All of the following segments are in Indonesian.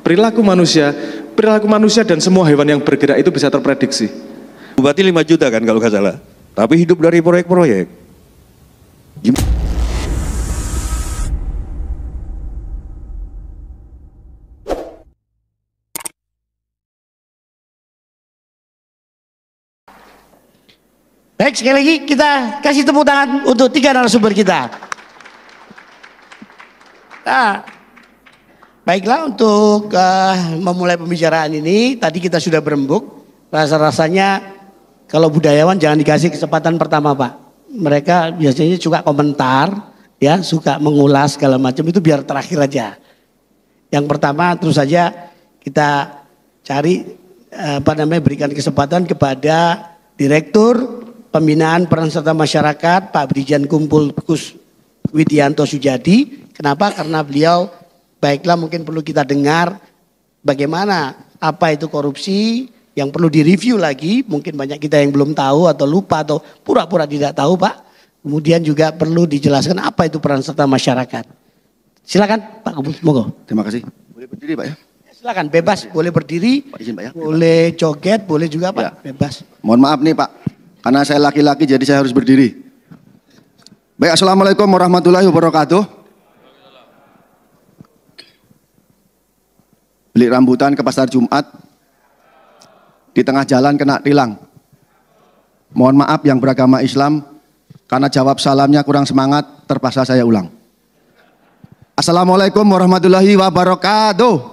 perilaku manusia dan semua hewan yang bergerak itu bisa terprediksi. Berarti 5 juta kan kalau nggak salah. Tapi hidup dari proyek-proyek. Baik, sekali lagi kita kasih tepuk tangan untuk 3 narasumber kita. Nah, baiklah, untuk memulai pembicaraan ini, tadi kita sudah berembuk. Rasa-rasanya kalau budayawan jangan dikasih kesempatan pertama, Pak. Mereka biasanya suka komentar, ya, suka mengulas segala macam, itu biar terakhir aja. Yang pertama terus saja kita cari berikan kesempatan kepada Direktur Pembinaan Peran Serta Masyarakat Pak Brigjen Kumpul Kus Widianto Sujadi. Kenapa? Karena beliau baiklah mungkin perlu kita dengar bagaimana apa itu korupsi yang perlu direview lagi. Mungkin banyak kita yang belum tahu atau lupa atau pura-pura tidak tahu, Pak. Kemudian juga perlu dijelaskan apa itu peran serta masyarakat. Silakan Pak Kumpul, monggo. Terima kasih. Boleh berdiri, Pak ya? Silakan, bebas, boleh berdiri, Pak, izin, Pak, ya? boleh joget, boleh juga, Pak, ya. Bebas. Mohon maaf nih, Pak, karena saya laki-laki jadi saya harus berdiri. Baik, assalamualaikum warahmatullahi wabarakatuh. Beli rambutan ke pasar Jumat, di tengah jalan kena tilang. Mohon maaf yang beragama Islam, karena jawab salamnya kurang semangat, terpaksa saya ulang. Assalamualaikum warahmatullahi wabarakatuh.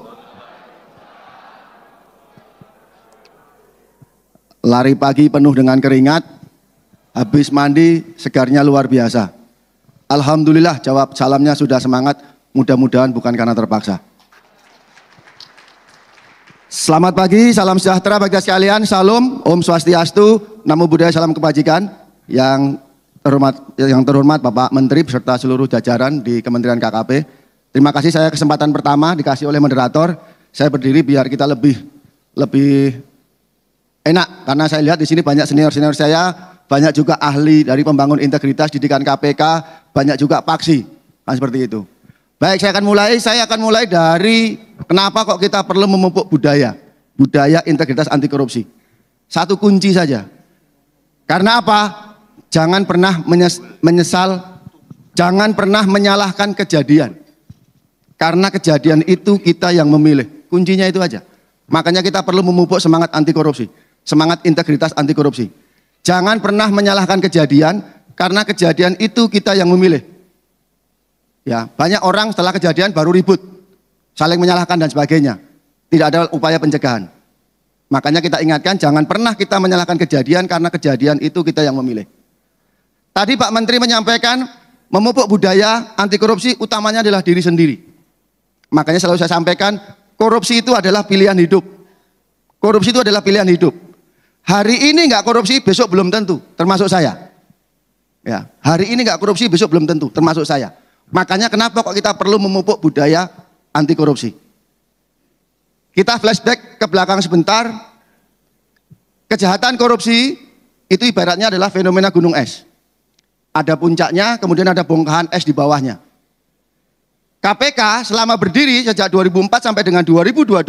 Lari pagi penuh dengan keringat, habis mandi segarnya luar biasa. Alhamdulillah jawab salamnya sudah semangat, mudah-mudahan bukan karena terpaksa. Selamat pagi, salam sejahtera bagi sekalian, salam, Om Swastiastu, Namo Buddhaya, salam kebajikan. Yang terhormat Bapak Menteri beserta seluruh jajaran di Kementerian KKP. Terima kasih, saya kesempatan pertama dikasih oleh moderator. Saya berdiri biar kita lebih enak, karena saya lihat di sini banyak senior-senior saya, banyak juga ahli dari pembangun integritas didikan KPK, banyak juga paksi, kan seperti itu. Baik, saya akan mulai dari kenapa kok kita perlu memupuk budaya integritas anti korupsi. Satu kunci saja. Karena apa? Jangan pernah menyesal, jangan pernah menyalahkan kejadian. Karena kejadian itu kita yang memilih. Kuncinya itu aja. Makanya kita perlu memupuk semangat anti korupsi. Semangat integritas anti korupsi. Jangan pernah menyalahkan kejadian, karena kejadian itu kita yang memilih. Ya, banyak orang setelah kejadian baru ribut, saling menyalahkan dan sebagainya. Tidak ada upaya pencegahan. Makanya kita ingatkan, jangan pernah kita menyalahkan kejadian, karena kejadian itu kita yang memilih. Tadi Pak Menteri menyampaikan, memupuk budaya anti korupsi utamanya adalah diri sendiri. Makanya selalu saya sampaikan, korupsi itu adalah pilihan hidup. Korupsi itu adalah pilihan hidup. Hari ini nggak korupsi, besok belum tentu, termasuk saya. Ya, hari ini nggak korupsi, besok belum tentu, termasuk saya. Makanya kenapa kok kita perlu memupuk budaya anti korupsi. Kita flashback ke belakang sebentar. Kejahatan korupsi itu ibaratnya adalah fenomena gunung es. Ada puncaknya, kemudian ada bongkahan es di bawahnya. KPK selama berdiri sejak 2004 sampai dengan 2022,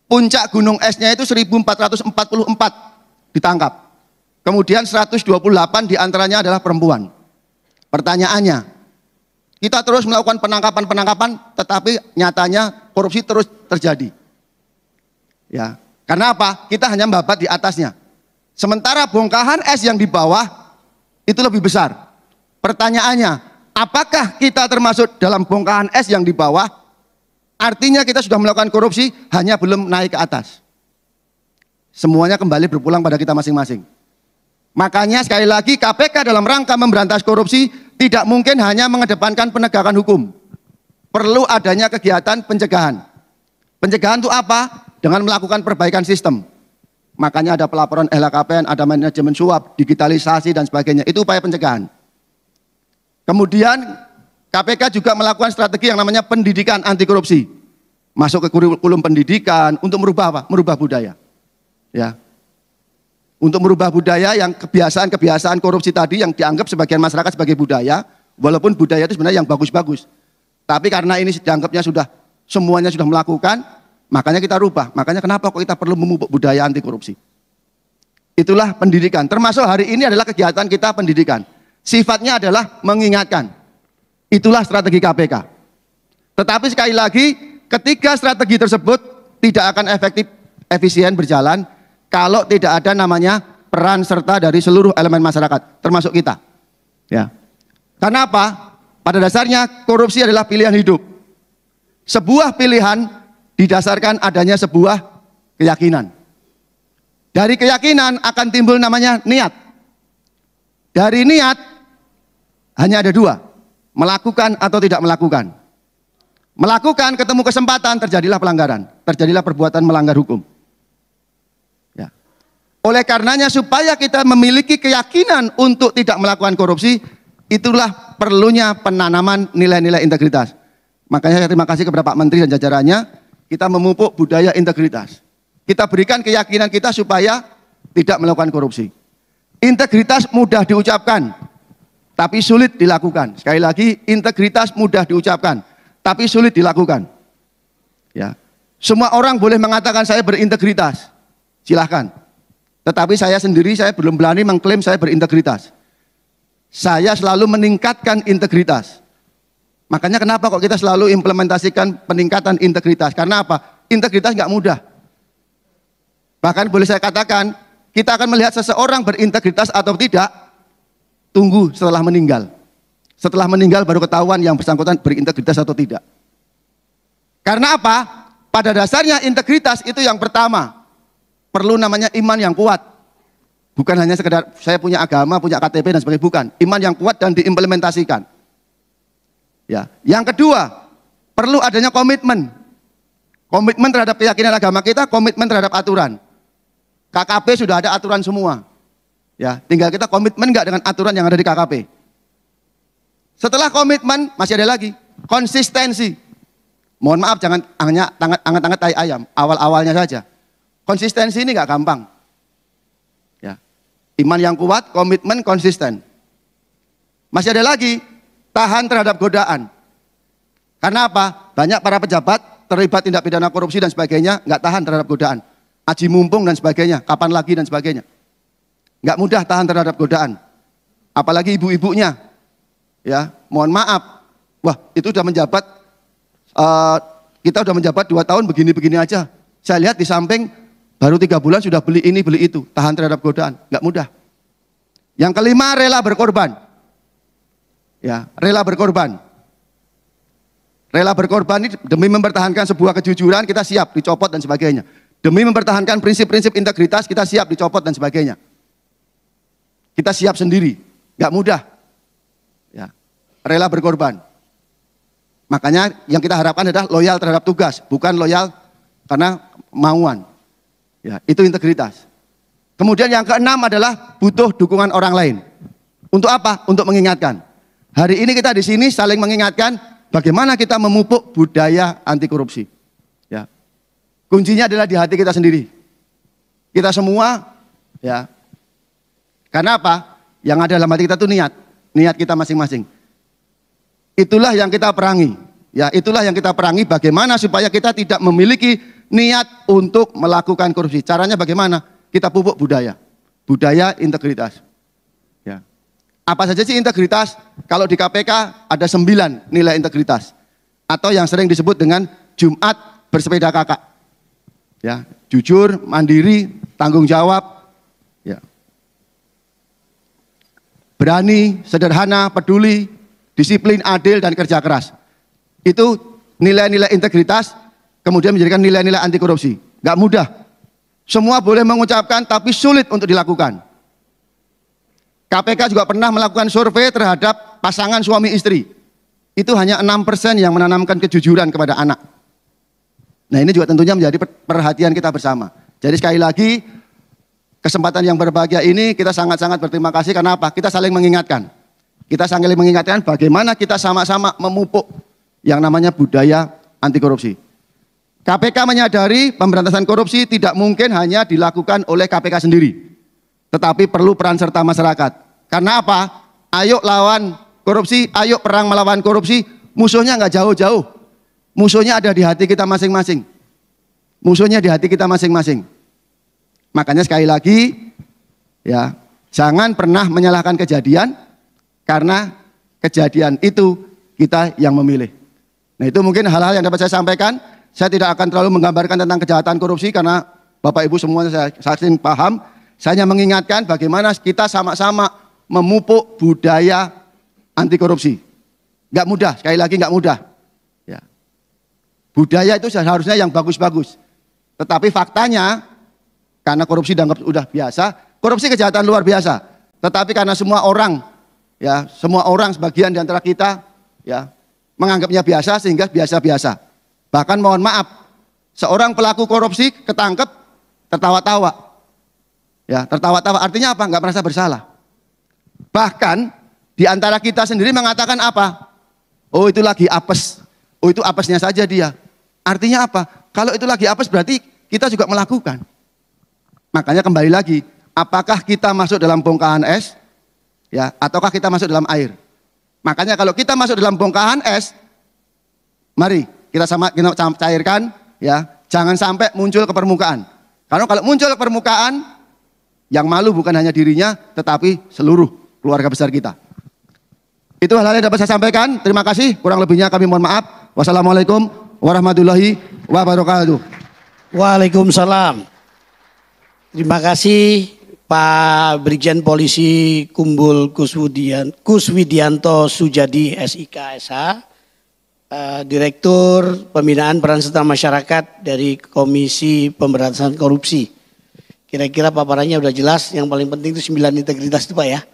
puncak gunung esnya itu 1444 ditangkap. Kemudian 128 diantaranya adalah perempuan. Pertanyaannya, kita terus melakukan penangkapan, tetapi nyatanya korupsi terus terjadi. Ya, karena apa? Kita hanya membabat di atasnya. Sementara bongkahan es yang di bawah itu lebih besar. Pertanyaannya, apakah kita termasuk dalam bongkahan es yang di bawah? Artinya kita sudah melakukan korupsi, hanya belum naik ke atas. Semuanya kembali berpulang pada kita masing-masing. Makanya sekali lagi KPK dalam rangka memberantas korupsi tidak mungkin hanya mengedepankan penegakan hukum. Perlu adanya kegiatan pencegahan. Pencegahan itu apa? Dengan melakukan perbaikan sistem. Makanya ada pelaporan LHKPN, ada manajemen suap, digitalisasi dan sebagainya. Itu upaya pencegahan. Kemudian KPK juga melakukan strategi yang namanya pendidikan anti korupsi. Masuk ke kurikulum pendidikan untuk merubah apa? Merubah budaya. Ya. Untuk merubah budaya yang kebiasaan-kebiasaan korupsi tadi yang dianggap sebagian masyarakat sebagai budaya, walaupun budaya itu sebenarnya yang bagus-bagus. Tapi karena ini dianggapnya sudah semuanya sudah melakukan, Makanya kita rubah. Makanya kenapa kok kita perlu memupuk budaya anti korupsi. Itulah pendidikan. Termasuk hari ini adalah kegiatan kita pendidikan. Sifatnya adalah mengingatkan. Itulah strategi KPK. Tetapi sekali lagi, ketika strategi tersebut tidak akan efektif, efisien berjalan, kalau tidak ada namanya peran serta dari seluruh elemen masyarakat, termasuk kita. Ya. Karena apa? Pada dasarnya korupsi adalah pilihan hidup. Sebuah pilihan didasarkan adanya sebuah keyakinan. Dari keyakinan akan timbul namanya niat. Dari niat hanya ada dua, melakukan atau tidak melakukan. Melakukan ketemu kesempatan, terjadilah pelanggaran, terjadilah perbuatan melanggar hukum. Ya. Oleh karenanya supaya kita memiliki keyakinan untuk tidak melakukan korupsi, itulah perlunya penanaman nilai-nilai integritas. Makanya saya terima kasih kepada Pak Menteri dan jajarannya, kita memupuk budaya integritas. Kita berikan keyakinan kita supaya tidak melakukan korupsi. Integritas mudah diucapkan, tapi sulit dilakukan. Sekali lagi, integritas mudah diucapkan, tapi sulit dilakukan. Ya. Semua orang boleh mengatakan saya berintegritas, silahkan. Tetapi saya sendiri, saya belum berani mengklaim saya berintegritas. Saya selalu meningkatkan integritas. Makanya kenapa kok kita selalu implementasikan peningkatan integritas? Karena apa? Integritas nggak mudah. Bahkan boleh saya katakan, kita akan melihat seseorang berintegritas atau tidak, tunggu setelah meninggal. Setelah meninggal baru ketahuan yang bersangkutan berintegritas atau tidak. Karena apa? Pada dasarnya integritas itu yang pertama, perlu namanya iman yang kuat. Bukan hanya sekedar saya punya agama, punya KTP dan sebagainya, bukan. Iman yang kuat dan diimplementasikan. Ya. Yang kedua, perlu adanya komitmen. Komitmen terhadap keyakinan agama kita, komitmen terhadap aturan. KKP sudah ada aturan semua. Ya, tinggal kita komitmen nggak dengan aturan yang ada di KKP. Setelah komitmen masih ada lagi konsistensi. Mohon maaf jangan hanya anget-anget tai ayam, awal-awalnya saja. Konsistensi ini nggak gampang. Ya. Iman yang kuat, komitmen, konsisten. Masih ada lagi tahan terhadap godaan. Karena apa? Banyak para pejabat terlibat tindak pidana korupsi dan sebagainya, nggak tahan terhadap godaan. Aji mumpung dan sebagainya, kapan lagi dan sebagainya. Nggak mudah tahan terhadap godaan. Apalagi ibu-ibunya. Ya, mohon maaf. Wah, itu sudah menjabat, kita sudah menjabat 2 tahun begini-begini aja. Saya lihat di samping baru 3 bulan sudah beli ini, beli itu. Tahan terhadap godaan, nggak mudah. Yang kelima, rela berkorban. Ya, rela berkorban. Rela berkorban ini demi mempertahankan sebuah kejujuran, kita siap dicopot dan sebagainya. Demi mempertahankan prinsip-prinsip integritas, kita siap dicopot dan sebagainya. Kita siap sendiri, nggak mudah. Ya, rela berkorban. Makanya yang kita harapkan adalah loyal terhadap tugas, bukan loyal karena mauan. Ya, itu integritas. Kemudian yang keenam adalah butuh dukungan orang lain. Untuk apa? Untuk mengingatkan. Hari ini kita di sini saling mengingatkan bagaimana kita memupuk budaya anti korupsi. Ya. Kuncinya adalah di hati kita sendiri. Kita semua, ya. Karena apa? Yang ada dalam hati kita itu niat kita masing-masing. Itulah yang kita perangi. Ya, itulah yang kita perangi bagaimana supaya kita tidak memiliki niat untuk melakukan korupsi. Caranya bagaimana? Kita pupuk budaya integritas. Ya. Apa saja sih integritas? Kalau di KPK ada 9 nilai integritas. Atau yang sering disebut dengan Jumat bersepeda kakak. Ya, jujur, mandiri, tanggung jawab, ya. Berani, sederhana, peduli, disiplin, adil, dan kerja keras. Itu nilai-nilai integritas, kemudian menjadikan nilai-nilai anti korupsi. Gak mudah. Semua boleh mengucapkan, tapi sulit untuk dilakukan. KPK juga pernah melakukan survei terhadap pasangan suami istri. Itu hanya 6% yang menanamkan kejujuran kepada anak. Nah, ini juga tentunya menjadi perhatian kita bersama. Jadi sekali lagi, kesempatan yang berbahagia ini kita sangat-sangat berterima kasih. Karena apa? Kita saling mengingatkan. Kita saling mengingatkan bagaimana kita sama-sama memupuk yang namanya budaya anti korupsi. KPK menyadari pemberantasan korupsi tidak mungkin hanya dilakukan oleh KPK sendiri. Tetapi perlu peran serta masyarakat. Karena apa? Ayo lawan korupsi, ayo perang melawan korupsi. Musuhnya nggak jauh-jauh. Musuhnya ada di hati kita masing-masing. musuhnya di hati kita masing-masing. Makanya sekali lagi, ya, jangan pernah menyalahkan kejadian, karena kejadian itu kita yang memilih. Nah, itu mungkin hal-hal yang dapat saya sampaikan. Saya tidak akan terlalu menggambarkan tentang kejahatan korupsi karena Bapak Ibu semua saya saking paham. Saya hanya mengingatkan bagaimana kita sama-sama memupuk budaya anti korupsi. Nggak mudah, sekali lagi nggak mudah. Ya. Budaya itu seharusnya yang bagus-bagus. Tetapi faktanya, karena korupsi dianggap sudah biasa, korupsi kejahatan luar biasa. Tetapi karena semua orang, ya, semua orang sebagian di antara kita, ya, menganggapnya biasa sehingga biasa-biasa. Bahkan mohon maaf, seorang pelaku korupsi ketangkep, tertawa-tawa. Ya, tertawa-tawa artinya apa? Nggak merasa bersalah. Bahkan di antara kita sendiri mengatakan apa? Oh, itu lagi apes. Oh, itu apesnya saja dia. Artinya apa? Kalau itu lagi apes berarti kita juga melakukan. Makanya kembali lagi, apakah kita masuk dalam bongkahan es, ya, ataukah kita masuk dalam air? Makanya kalau kita masuk dalam bongkahan es, mari kita cairkan, ya, jangan sampai muncul ke permukaan. Karena kalau muncul ke permukaan, yang malu bukan hanya dirinya, tetapi seluruh keluarga besar kita. Itu hal-hal yang dapat saya sampaikan. Terima kasih. Kurang lebihnya kami mohon maaf. Wassalamualaikum warahmatullahi wabarakatuh. Waalaikumsalam. Terima kasih Pak Brigjen Polisi Kumbul Kuswidianto Sujadi SIK SH, Direktur Pembinaan Peran Serta Masyarakat dari Komisi Pemberantasan Korupsi. Kira-kira paparannya udah jelas. Yang paling penting itu 9 integritas itu Pak ya.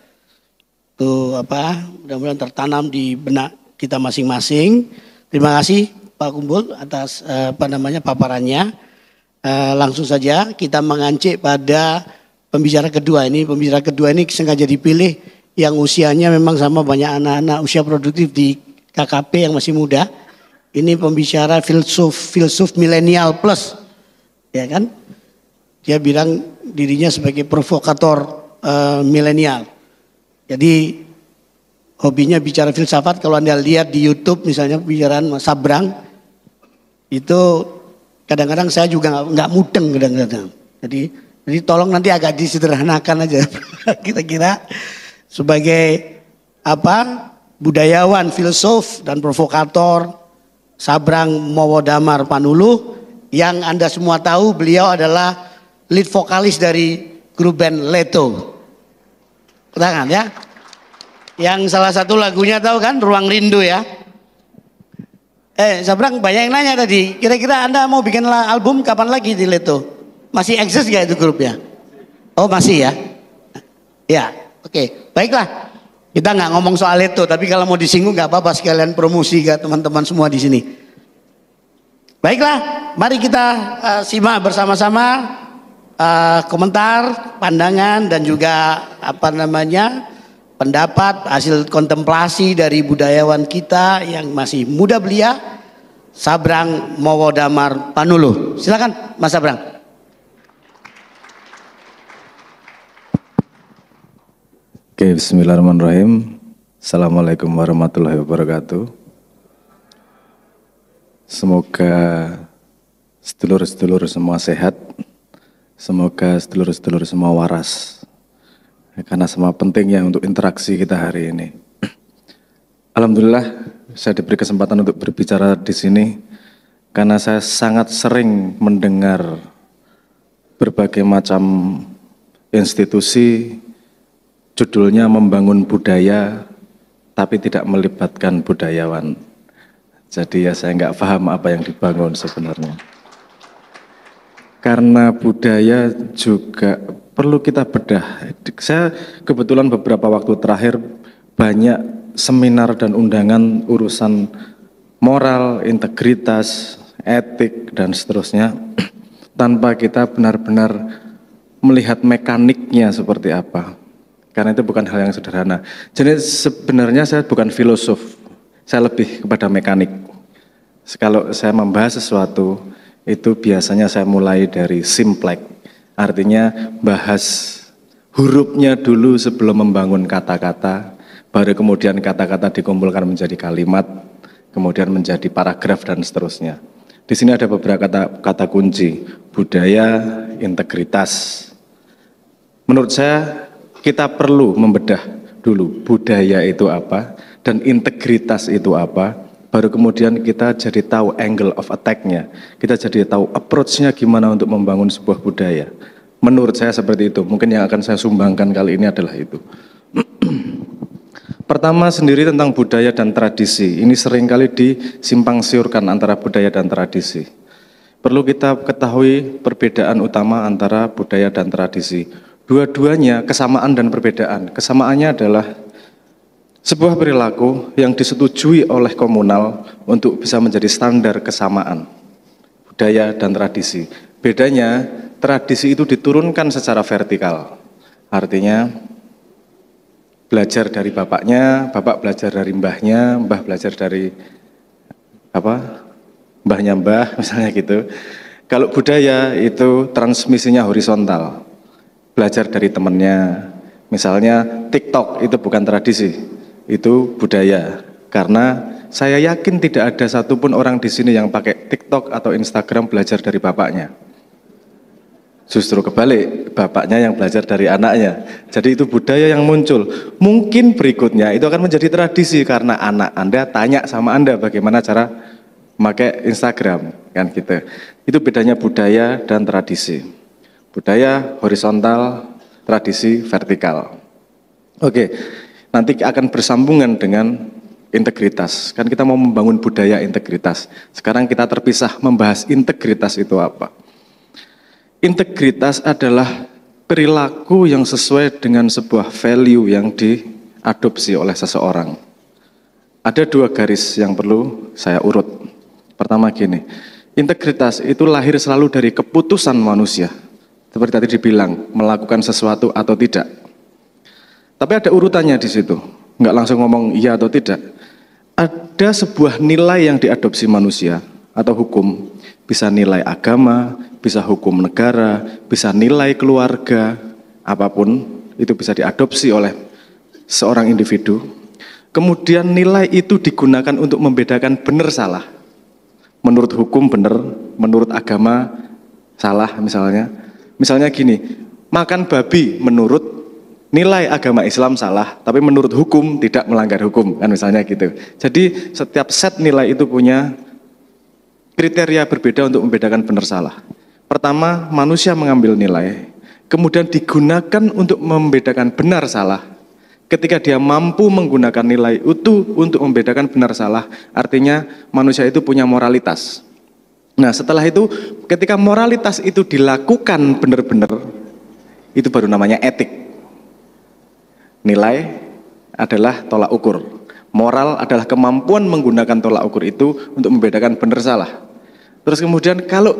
Itu apa? Mudah-mudahan tertanam di benak kita masing-masing. Terima kasih Pak Kumbul atas paparannya. Langsung saja kita mengancik pada pembicara kedua ini. Pembicara kedua ini sengaja dipilih yang usianya memang sama banyak anak-anak usia produktif di KKP yang masih muda. Ini pembicara filsuf milenial plus, ya kan? Dia bilang dirinya sebagai provokator milenial. Jadi hobinya bicara filsafat. Kalau Anda lihat di YouTube misalnya pembicaraan Mas Sabrang, itu kadang-kadang saya juga nggak mudeng kadang-kadang. Jadi tolong nanti agak disederhanakan aja. Kira-kira sebagai apa, budayawan, filsuf dan provokator Sabrang Mowodamar Panuluh, yang Anda semua tahu beliau adalah lead vokalis dari grup band Leto. Tangan ya. Yang salah satu lagunya tahu kan, Ruang Rindu ya. Sabrang banyak yang nanya tadi, kira-kira Anda mau bikin album kapan lagi di Leto? Masih eksis gak itu grupnya? Oh masih ya? Ya, oke. Baiklah. Kita nggak ngomong soal Leto, tapi kalau mau disinggung nggak apa-apa, sekalian promosi ke teman-teman semua di sini. Baiklah, mari kita simak bersama-sama komentar, pandangan dan juga pendapat hasil kontemplasi dari budayawan kita yang masih muda belia, Sabrang Mowodamar Panuluh. Silakan Mas Sabrang. Oke, bismillahirrahmanirrahim. Assalamualaikum warahmatullahi wabarakatuh. Semoga sedulur-sedulur semua sehat. Semoga sedulur-sedulur semua waras. Karena semua pentingnya untuk interaksi kita hari ini. Alhamdulillah saya diberi kesempatan untuk berbicara di sini karena saya sangat sering mendengar berbagai macam institusi judulnya membangun budaya tapi tidak melibatkan budayawan. Jadi ya saya nggak paham apa yang dibangun sebenarnya. Karena budaya juga perlu kita bedah. Saya kebetulan beberapa waktu terakhir banyak seminar dan undangan urusan moral, integritas, etik, dan seterusnya. Tanpa kita benar-benar melihat mekaniknya seperti apa. Karena itu bukan hal yang sederhana. Jadi sebenarnya saya bukan filosof, saya lebih kepada mekanik. Kalau saya membahas sesuatu, itu biasanya saya mulai dari simplek. Artinya bahas hurufnya dulu sebelum membangun kata-kata, baru kemudian kata-kata dikumpulkan menjadi kalimat, kemudian menjadi paragraf dan seterusnya. Di sini ada beberapa kata kunci, budaya, integritas. Menurut saya kita perlu membedah dulu budaya itu apa dan integritas itu apa, baru kemudian kita jadi tahu angle of attack-nya, kita jadi tahu approach-nya gimana untuk membangun sebuah budaya. Menurut saya seperti itu, mungkin yang akan saya sumbangkan kali ini adalah itu. Pertama sendiri tentang budaya dan tradisi, ini seringkali disimpang siurkan antara budaya dan tradisi. Perlu kita ketahui perbedaan utama antara budaya dan tradisi. Dua-duanya kesamaan dan perbedaan. Kesamaannya adalah sebuah perilaku yang disetujui oleh komunal untuk bisa menjadi standar kesamaan budaya dan tradisi. Bedanya, tradisi itu diturunkan secara vertikal. Artinya, belajar dari bapaknya, bapak belajar dari mbahnya, mbah belajar dari mbahnya mbah, misalnya gitu. Kalau budaya itu transmisinya horizontal. Belajar dari temannya, misalnya TikTok itu bukan tradisi, itu budaya. Karena saya yakin tidak ada satupun orang di sini yang pakai TikTok atau Instagram belajar dari bapaknya. Justru kebalik, bapaknya yang belajar dari anaknya. Jadi itu budaya yang muncul. Mungkin berikutnya itu akan menjadi tradisi karena anak Anda tanya sama Anda bagaimana cara pakai Instagram, kan gitu. Itu bedanya budaya dan tradisi. Budaya horizontal, tradisi vertikal. Oke, nanti akan bersambungan dengan integritas. Kan kita mau membangun budaya integritas. Sekarang kita terpisah membahas integritas itu apa. Integritas adalah perilaku yang sesuai dengan sebuah value yang diadopsi oleh seseorang. Ada dua garis yang perlu saya urut. Pertama gini, integritas itu lahir selalu dari keputusan manusia. Seperti tadi dibilang, melakukan sesuatu atau tidak. Tapi ada urutannya di situ, nggak langsung ngomong iya atau tidak. Ada sebuah nilai yang diadopsi manusia atau hukum, bisa nilai agama, bisa hukum negara, bisa nilai keluarga, apapun itu bisa diadopsi oleh seorang individu. Kemudian nilai itu digunakan untuk membedakan benar salah. Menurut hukum benar, menurut agama salah misalnya. Misalnya gini, makan babi menurut nilai agama Islam salah, tapi menurut hukum tidak melanggar hukum, kan misalnya gitu. Jadi setiap set nilai itu punya kriteria berbeda untuk membedakan benar salah. Pertama, manusia mengambil nilai, kemudian digunakan untuk membedakan benar salah. Ketika dia mampu menggunakan nilai itu untuk membedakan benar salah, artinya manusia itu punya moralitas. Nah setelah itu, ketika moralitas itu dilakukan benar-benar, itu baru namanya etik. Nilai adalah tolak ukur. Moral adalah kemampuan menggunakan tolak ukur itu untuk membedakan benar salah. Terus kemudian kalau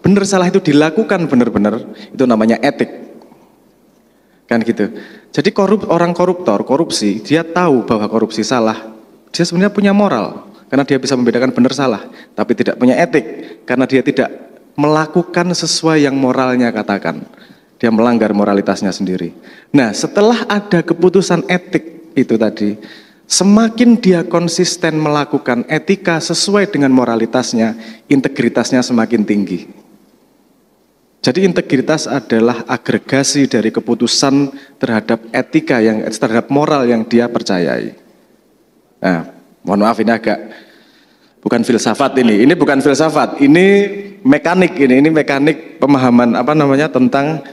benar salah itu dilakukan benar-benar, itu namanya etik. Kan gitu. Jadi orang korupsi, dia tahu bahwa korupsi salah. Dia sebenarnya punya moral. Karena dia bisa membedakan benar salah, tapi tidak punya etik, karena dia tidak melakukan sesuai yang moralnya katakan. Dia melanggar moralitasnya sendiri. Nah, setelah ada keputusan etik itu tadi, semakin dia konsisten melakukan etika sesuai dengan moralitasnya, integritasnya semakin tinggi. Jadi integritas adalah agregasi dari keputusan terhadap etika terhadap moral yang dia percayai. Nah, mohon maaf ini agak bukan filsafat ini bukan filsafat, ini mekanik ini mekanik pemahaman tentang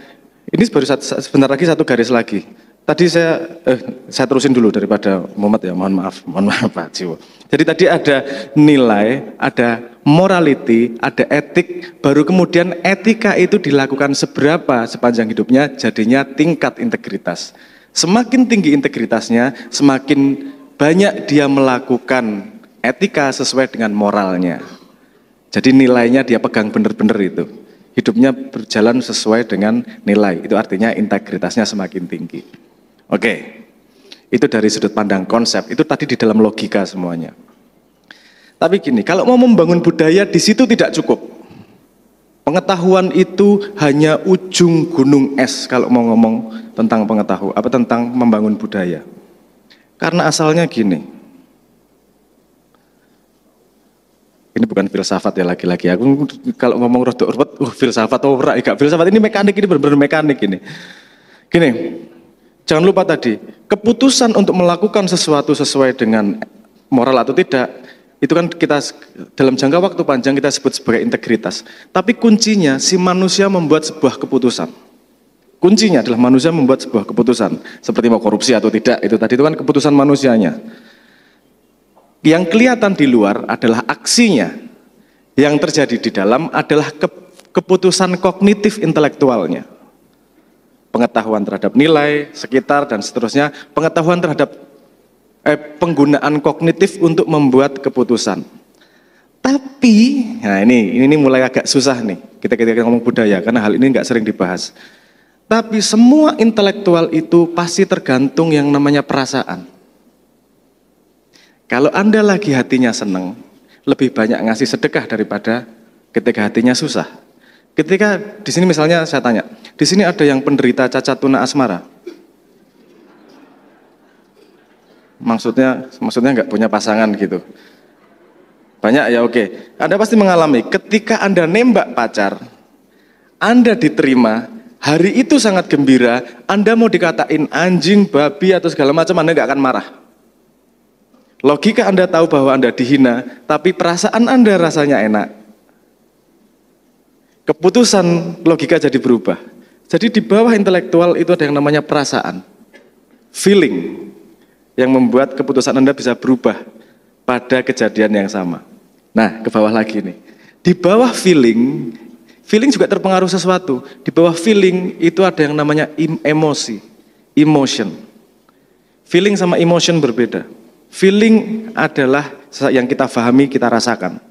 ini baru sebentar lagi satu garis lagi. Tadi saya terusin dulu daripada Muhammad ya, mohon maaf Pak Jiwo. Jadi tadi ada nilai, ada morality, ada etik, baru kemudian etika itu dilakukan seberapa sepanjang hidupnya, jadinya tingkat integritas. Semakin tinggi integritasnya, semakin banyak dia melakukan etika sesuai dengan moralnya. Jadi nilainya dia pegang benar-benar itu. Hidupnya berjalan sesuai dengan nilai. Itu artinya integritasnya semakin tinggi. Oke, itu dari sudut pandang konsep. Itu tadi di dalam logika semuanya. Tapi gini, kalau mau membangun budaya di situ tidak cukup. Pengetahuan itu hanya ujung gunung es kalau mau ngomong tentang tentang membangun budaya. Karena asalnya gini, Ini bukan filsafat ya lagi-lagi. Aku kalau ngomong rodok ruwet, filsafat ora, gak filsafat, ini mekanik, ini benar-benar mekanik ini. Gini, jangan lupa tadi, keputusan untuk melakukan sesuatu sesuai dengan moral atau tidak, itu kan kita dalam jangka waktu panjang kita sebut sebagai integritas. Tapi kuncinya si manusia membuat sebuah keputusan. Kuncinya adalah manusia membuat sebuah keputusan, seperti mau korupsi atau tidak, itu tadi itu kan keputusan manusianya. Yang kelihatan di luar adalah aksinya, yang terjadi di dalam adalah keputusan kognitif intelektualnya. Pengetahuan terhadap nilai, sekitar, dan seterusnya, pengetahuan terhadap penggunaan kognitif untuk membuat keputusan. Tapi, nah ini mulai agak susah nih, kita ngomong budaya, karena hal ini nggak sering dibahas. Tapi semua intelektual itu pasti tergantung yang namanya perasaan. Kalau Anda lagi hatinya seneng, lebih banyak ngasih sedekah daripada ketika hatinya susah. Ketika di sini misalnya saya tanya, di sini ada yang penderita cacat tuna asmara. Maksudnya nggak punya pasangan gitu. Banyak ya, oke. Anda pasti mengalami ketika Anda nembak pacar, Anda diterima, hari itu sangat gembira, Anda mau dikatain anjing, babi atau segala macam, Anda nggak akan marah. Logika Anda tahu bahwa Anda dihina, tapi perasaan Anda rasanya enak. Keputusan logika jadi berubah. Jadi di bawah intelektual itu ada yang namanya perasaan, feeling, yang membuat keputusan Anda bisa berubah pada kejadian yang sama. Nah, ke bawah lagi nih. Di bawah feeling juga terpengaruh sesuatu. Di bawah feeling itu ada yang namanya emosi, emotion. Feeling sama emotion berbeda. Feeling adalah yang kita pahami, kita rasakan.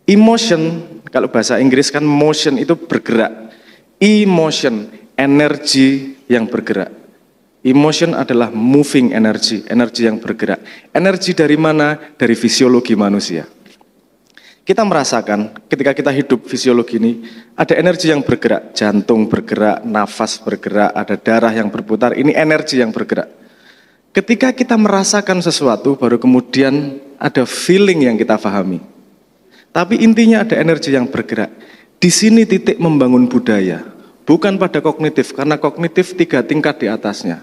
Emotion, kalau bahasa Inggris kan motion itu bergerak. Emotion, energi yang bergerak. Emotion adalah moving energy, energi yang bergerak. Energi dari mana? Dari fisiologi manusia. Kita merasakan ketika kita hidup fisiologi ini, ada energi yang bergerak, jantung bergerak, nafas bergerak, ada darah yang berputar, ini energi yang bergerak. Ketika kita merasakan sesuatu, baru kemudian ada feeling yang kita pahami. Tapi intinya ada energi yang bergerak. Di sini titik membangun budaya, bukan pada kognitif, karena kognitif 3 tingkat di atasnya.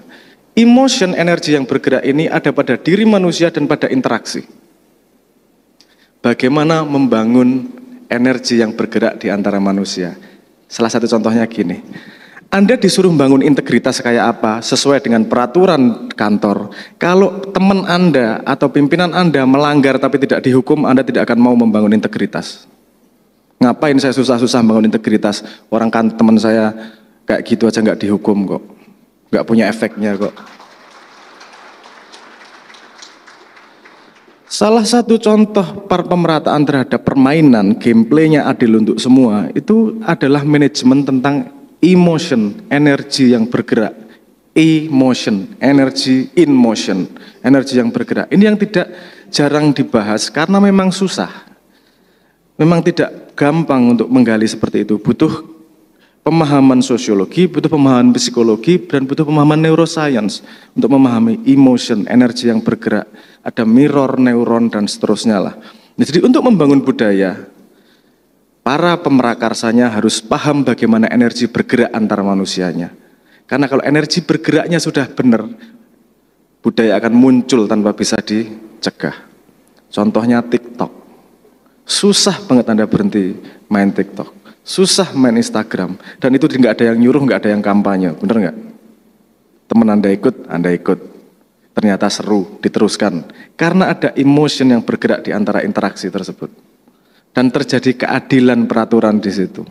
Emotion, energi yang bergerak ini ada pada diri manusia dan pada interaksi. Bagaimana membangun energi yang bergerak di antara manusia? Salah satu contohnya gini, Anda disuruh membangun integritas kayak apa sesuai dengan peraturan kantor. Kalau teman Anda atau pimpinan Anda melanggar tapi tidak dihukum, Anda tidak akan mau membangun integritas. Ngapain saya susah-susah membangun integritas? Orang kan teman saya kayak gitu aja nggak dihukum kok, nggak punya efeknya kok. Salah satu contoh pemerataan terhadap permainan, gameplaynya adil untuk semua, itu adalah manajemen tentang emotion, energi yang bergerak. Emotion, energi in motion, energi yang bergerak. Ini yang tidak jarang dibahas karena memang susah. Memang tidak gampang untuk menggali seperti itu. Butuh pemahaman sosiologi, butuh pemahaman psikologi, dan butuh pemahaman neuroscience untuk memahami emotion, energi yang bergerak. Ada mirror, neuron, dan seterusnya lah. Nah, jadi untuk membangun budaya, para pemerakarsanya harus paham bagaimana energi bergerak antar manusianya. Karena kalau energi bergeraknya sudah benar, budaya akan muncul tanpa bisa dicegah. Contohnya TikTok. Susah banget Anda berhenti main TikTok. Susah main Instagram. Dan itu nggak ada yang nyuruh, nggak ada yang kampanye. Bener nggak? Teman Anda ikut. Ternyata seru, diteruskan. Karena ada emotion yang bergerak di antara interaksi tersebut. Dan terjadi keadilan peraturan di situ.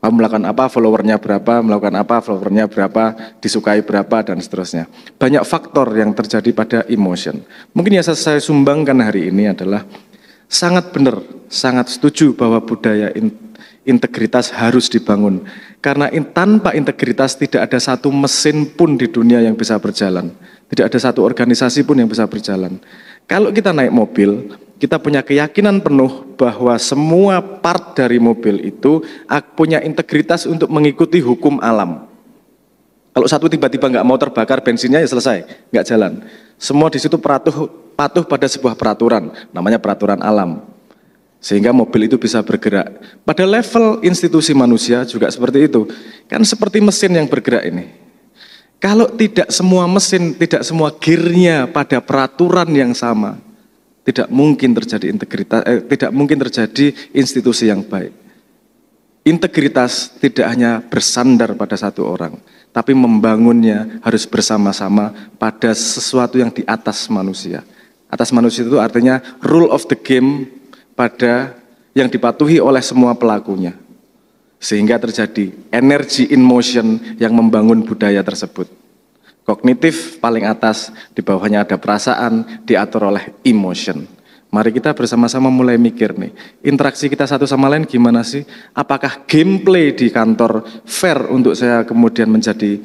Melakukan apa, followernya berapa, melakukan apa, followernya berapa, disukai berapa, dan seterusnya. Banyak faktor yang terjadi pada emotion. Mungkin yang saya sumbangkan hari ini adalah sangat benar, sangat setuju bahwa budaya integritas harus dibangun. Karena tanpa integritas tidak ada satu mesin pun di dunia yang bisa berjalan. Tidak ada satu organisasi pun yang bisa berjalan. Kalau kita naik mobil, kita punya keyakinan penuh bahwa semua part dari mobil itu punya integritas untuk mengikuti hukum alam. Kalau satu tiba-tiba nggak mau terbakar bensinnya ya selesai, nggak jalan. Semua di situ patuh pada sebuah peraturan, namanya peraturan alam. Sehingga mobil itu bisa bergerak. Pada level institusi manusia juga seperti itu. Kan seperti mesin yang bergerak ini. Kalau tidak semua mesin, tidak semua gearnya pada peraturan yang sama, tidak mungkin terjadi integritas, tidak mungkin terjadi institusi yang baik. Integritas tidak hanya bersandar pada satu orang, tapi membangunnya harus bersama-sama pada sesuatu yang di atas manusia. Atas manusia itu artinya rule of the game pada yang dipatuhi oleh semua pelakunya. Sehingga terjadi energy in motion yang membangun budaya tersebut. Kognitif paling atas, di bawahnya ada perasaan, diatur oleh emotion. Mari kita bersama-sama mulai mikir nih, interaksi kita satu sama lain gimana sih? Apakah gameplay di kantor fair untuk saya kemudian menjadi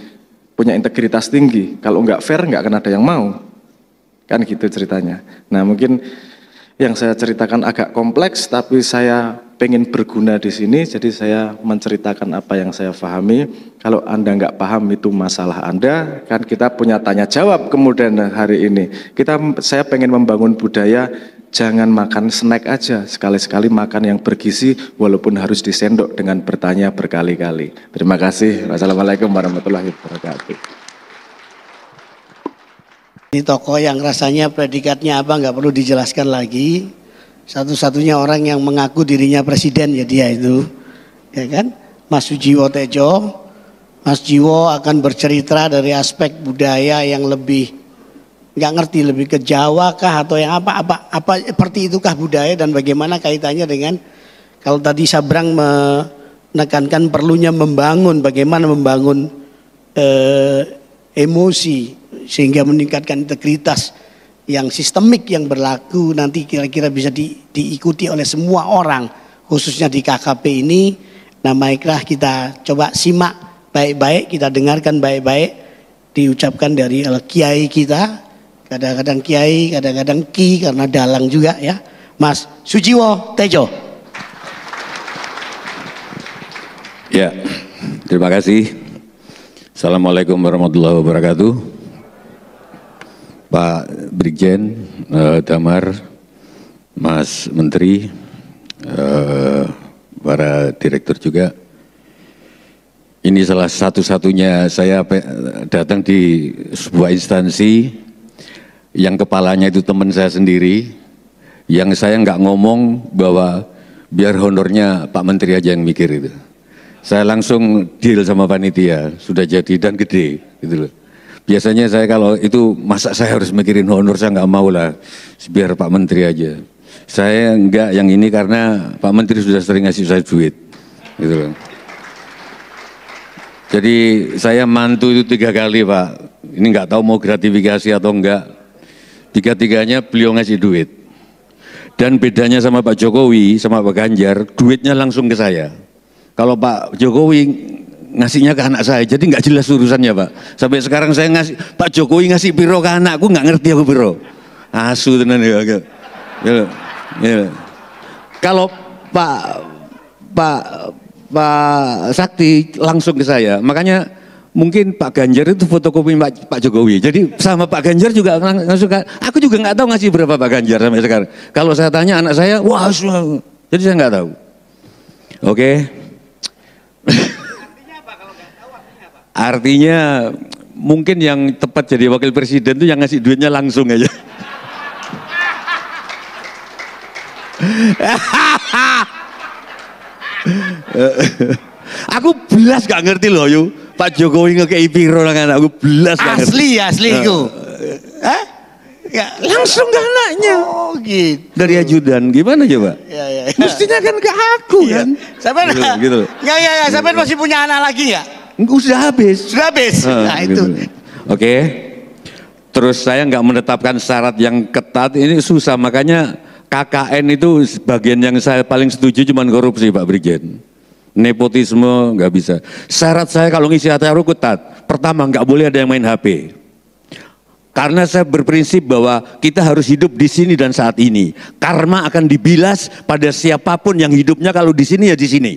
punya integritas tinggi? Kalau nggak fair nggak akan ada yang mau. Kan gitu ceritanya. Nah mungkin yang saya ceritakan agak kompleks, tapi saya pengen berguna di sini, jadi saya menceritakan apa yang saya pahami. Kalau Anda nggak paham itu masalah Anda, kan kita punya tanya jawab kemudian hari ini. Saya pengen membangun budaya, jangan makan snack aja, sekali-sekali makan yang bergizi walaupun harus disendok dengan bertanya berkali-kali. Terima kasih. Wassalamualaikum warahmatullahi wabarakatuh. Ini tokoh yang rasanya predikatnya apa nggak perlu dijelaskan lagi. Satu-satunya orang yang mengaku dirinya presiden ya dia itu, ya kan? Mas Sujiwo Tejo. Mas Jiwo akan bercerita dari aspek budaya yang lebih nggak ngerti, lebih ke Jawa kah atau yang apa seperti itukah budaya dan bagaimana kaitannya dengan kalau tadi Sabrang menekankan perlunya membangun, bagaimana membangun emosi sehingga meningkatkan integritas yang sistemik yang berlaku nanti kira-kira bisa diikuti oleh semua orang khususnya di KKP ini. Nah baiklah kita coba simak baik-baik, kita dengarkan baik-baik diucapkan dari kiai kita, kadang-kadang kiai, kadang-kadang ki karena dalang juga ya, Mas Sujiwo Tejo. Ya, terima kasih. Assalamualaikum warahmatullahi wabarakatuh. Pak Brigjen, Damar, Mas Menteri, para direktur juga. Ini salah satu-satunya saya datang di sebuah instansi yang kepalanya itu teman saya sendiri, yang saya nggak ngomong bahwa biar honornya Pak Menteri aja yang mikir itu. Saya langsung deal sama panitia, sudah jadi dan gede gitu loh. Biasanya saya kalau itu masa saya harus mikirin honor, saya nggak mau lah, biar Pak Menteri aja. Saya enggak yang ini karena Pak Menteri sudah sering ngasih saya duit, gitu loh. Jadi saya mantu itu 3 kali Pak, ini nggak tahu mau gratifikasi atau enggak. 3-tiganya beliau ngasih duit. Dan bedanya sama Pak Jokowi, sama Pak Ganjar, duitnya langsung ke saya. Kalau Pak Jokowi ngasihnya ke anak saya, jadi nggak jelas urusannya Pak. Sampai sekarang saya ngasih, Pak Jokowi ngasih piro ke anakku nggak ngerti aku piro. Asu tenan ya. Kalau Pak Sakti langsung ke saya, makanya mungkin Pak Ganjar itu fotokopi Pak Jokowi. Jadi sama Pak Ganjar juga langsung. Aku juga nggak tahu ngasih berapa Pak Ganjar sampai sekarang. Kalau saya tanya anak saya, wah, jadi saya nggak tahu. Oke. Artinya mungkin yang tepat jadi wakil presiden itu yang ngasih duitnya langsung aja. Aku belas gak ngerti loh yuk, Pak Jokowi ngekei piro nang anak aku belas gak ngerti. Asli ku. Ya, langsung ke anaknya. Oh gitu. Dari ajudan gimana coba? Ya. Mestinya kan ke aku kan. Sampai gitu. Ya, sampai masih punya anak lagi ya? Sudah habis. Nah itu. Oke. Terus saya nggak menetapkan syarat yang ketat, ini susah, makanya KKN itu bagian yang saya paling setuju cuman korupsi Pak Brigjen. Nepotisme nggak bisa. Syarat saya kalau ngisi acara ketat, pertama nggak boleh ada yang main HP. Karena saya berprinsip bahwa kita harus hidup di sini dan saat ini. Karma akan dibilas pada siapapun yang hidupnya kalau di sini ya di sini.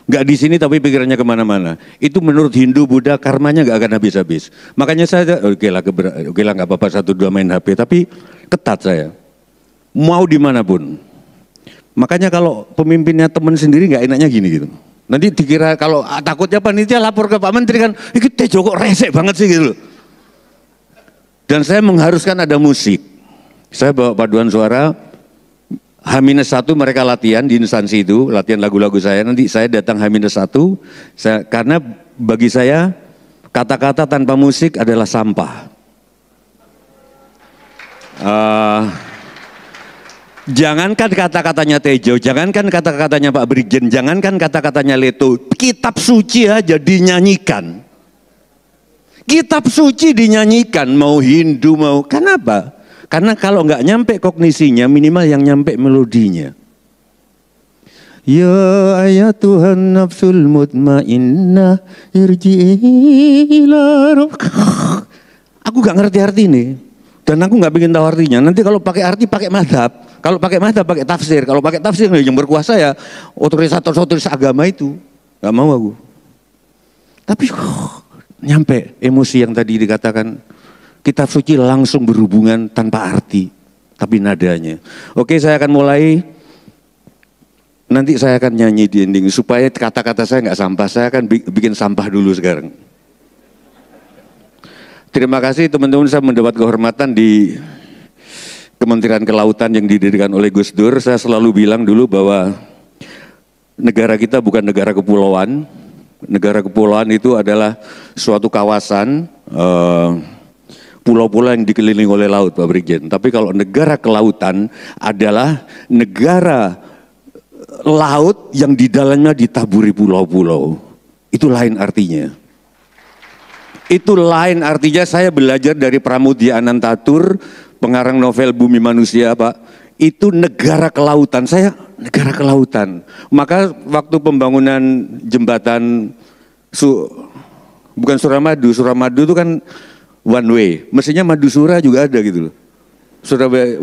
Nggak di sini tapi pikirannya kemana-mana. Itu menurut Hindu, Buddha, karmanya nggak akan habis-habis. Makanya saya, oke lah nggak apa-apa 1-2 main HP, tapi ketat saya. Mau dimanapun. Makanya kalau pemimpinnya teman sendiri nggak enaknya gini gitu. Nanti dikira kalau takutnya panitia lapor ke Pak Menteri kan, ini Tejo kok resek banget sih gitu loh. Dan saya mengharuskan ada musik. Saya bawa paduan suara, H-1 mereka latihan di instansi itu, latihan lagu-lagu saya. Nanti saya datang H-1, karena bagi saya kata-kata tanpa musik adalah sampah. Jangankan kata-katanya Tejo, jangankan kata-katanya Pak Brigjen, jangankan kata-katanya Leto, kitab suci aja dinyanyikan. Kitab suci dinyanyikan, mau Hindu mau, kenapa? Karena kalau nggak nyampe kognisinya, minimal yang nyampe melodinya. Ya ayat Tuhan nafsul mutmainnah irji'i ila rabbik. Aku nggak ngerti arti ini. Dan aku nggak bikin tahu artinya. Nanti kalau pakai arti pakai madhab, kalau pakai madhab pakai tafsir, kalau pakai tafsir yang berkuasa ya otoritas agama itu. Nggak mau aku. Tapi nyampe emosi yang tadi dikatakan kitab suci langsung berhubungan tanpa arti, tapi nadanya. Oke, saya akan mulai. Nanti saya akan nyanyi di ending supaya kata-kata saya nggak sampah. Saya akan bikin sampah dulu sekarang. Terima kasih teman-teman, saya mendapat kehormatan di Kementerian Kelautan yang didirikan oleh Gus Dur. Saya selalu bilang dulu bahwa negara kita bukan negara kepulauan. Negara kepulauan itu adalah suatu kawasan pulau-pulau yang dikelilingi oleh laut, Pak Brigjen. Tapi kalau negara kelautan adalah negara laut yang di dalamnya ditaburi pulau-pulau. Itu lain artinya. Itu lain artinya. Saya belajar dari Pramudia Anantatur, pengarang novel Bumi Manusia, Pak. Itu negara kelautan. Saya negara kelautan. Maka waktu pembangunan jembatan bukan Suramadu. Suramadu itu kan one way. Mestinya Madusura juga ada gitu loh. Surabaya.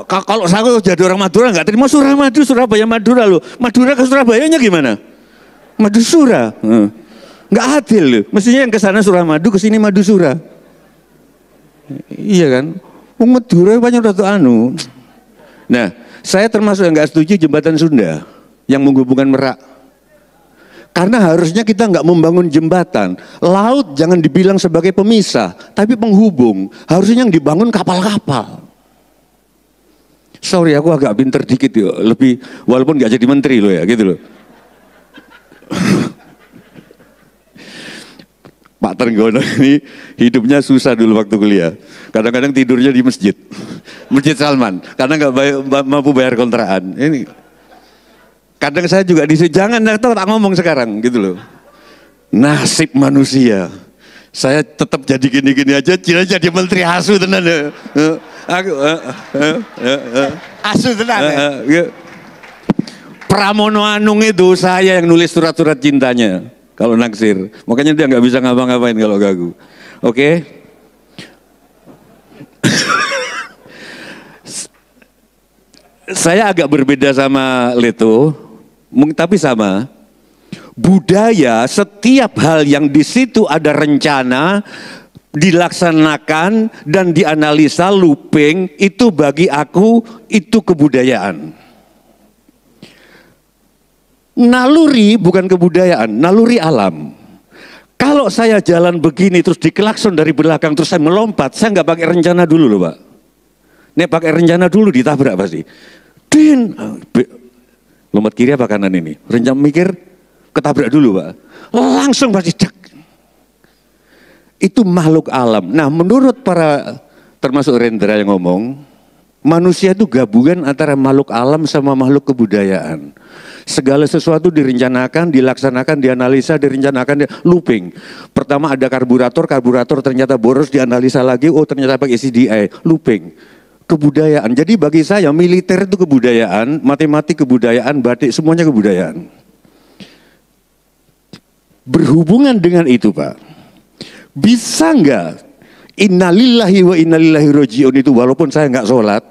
Kalau saya jadi orang Madura nggak terima Suramadu, Surabaya, Madura loh. Madura ke Surabayanya gimana? Madusura. Nggak adil loh. Mestinya yang ke sana Suramadu, ke sini Madusura. Iya kan? Madura banyak ratu anu. Nah, saya termasuk yang nggak setuju jembatan Sunda yang menghubungkan Merak. Karena harusnya kita nggak membangun jembatan. Laut jangan dibilang sebagai pemisah, tapi penghubung. Harusnya yang dibangun kapal-kapal. Sorry, aku agak pinter dikit ya. Lebih, walaupun nggak jadi menteri loh ya, gitu loh. Pak Trenggono ini hidupnya susah dulu waktu kuliah. Kadang-kadang tidurnya di masjid. Masjid Salman. Karena nggak mampu bayar kontrakan. Ini kadang saya juga disuruh, jangan tak ngomong sekarang gitu loh. Nasib manusia. Saya tetap jadi gini-gini aja, jadi menteri asu tenan ya. Asu tenan ya. Pramono Anung itu saya yang nulis surat-surat cintanya. Kalau naksir, makanya dia nggak bisa ngapa-ngapain kalau gagu. Oke? Saya agak berbeda sama Leto, tapi sama. Budaya, setiap hal yang di situ ada rencana, dilaksanakan dan dianalisa looping, itu bagi aku itu kebudayaan. Naluri bukan kebudayaan, naluri alam. Kalau saya jalan begini terus dikelakson dari belakang terus saya melompat, saya nggak pakai rencana dulu loh Pak. Nih pakai rencana dulu ditabrak pasti. Din, lompat kiri apa kanan ini? Rencana mikir, ketabrak dulu Pak. Langsung pasti cek. Itu makhluk alam. Nah menurut para termasuk Rendra yang ngomong, manusia itu gabungan antara makhluk alam sama makhluk kebudayaan. Segala sesuatu direncanakan, dilaksanakan, dianalisa, direncanakan, looping. Pertama ada karburator ternyata boros, dianalisa lagi, oh ternyata pakai CDI, looping. Kebudayaan. Jadi bagi saya militer itu kebudayaan, matematik kebudayaan, batik semuanya kebudayaan. Berhubungan dengan itu Pak, bisa nggak innalillahi wa innalillahi rojiun itu walaupun saya nggak sholat,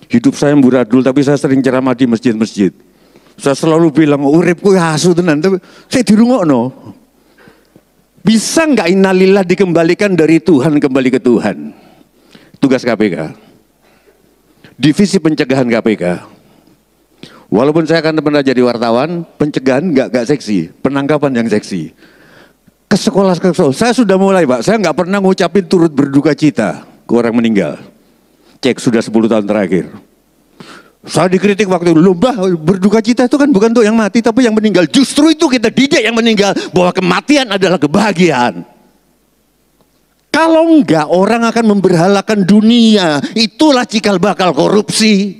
hidup saya amburadul tapi saya sering ceramah di masjid-masjid. Saya selalu bilang uripku asu tenan, tapi saya dirungokno. Bisa nggak innalillah dikembalikan dari Tuhan kembali ke Tuhan? Tugas KPK. Divisi pencegahan KPK. Walaupun saya akan pernah jadi wartawan, pencegahan nggak seksi, penangkapan yang seksi. Ke sekolah, saya sudah mulai Pak, saya nggak pernah ngucapin turut berduka cita ke orang meninggal. Cek sudah 10 tahun terakhir. Saya dikritik waktu itu, Mbah, berduka cita itu kan bukan untuk yang mati, tapi yang meninggal. Justru itu kita didik yang meninggal, bahwa kematian adalah kebahagiaan. Kalau enggak, orang akan memberhalakan dunia. Itulah cikal bakal korupsi.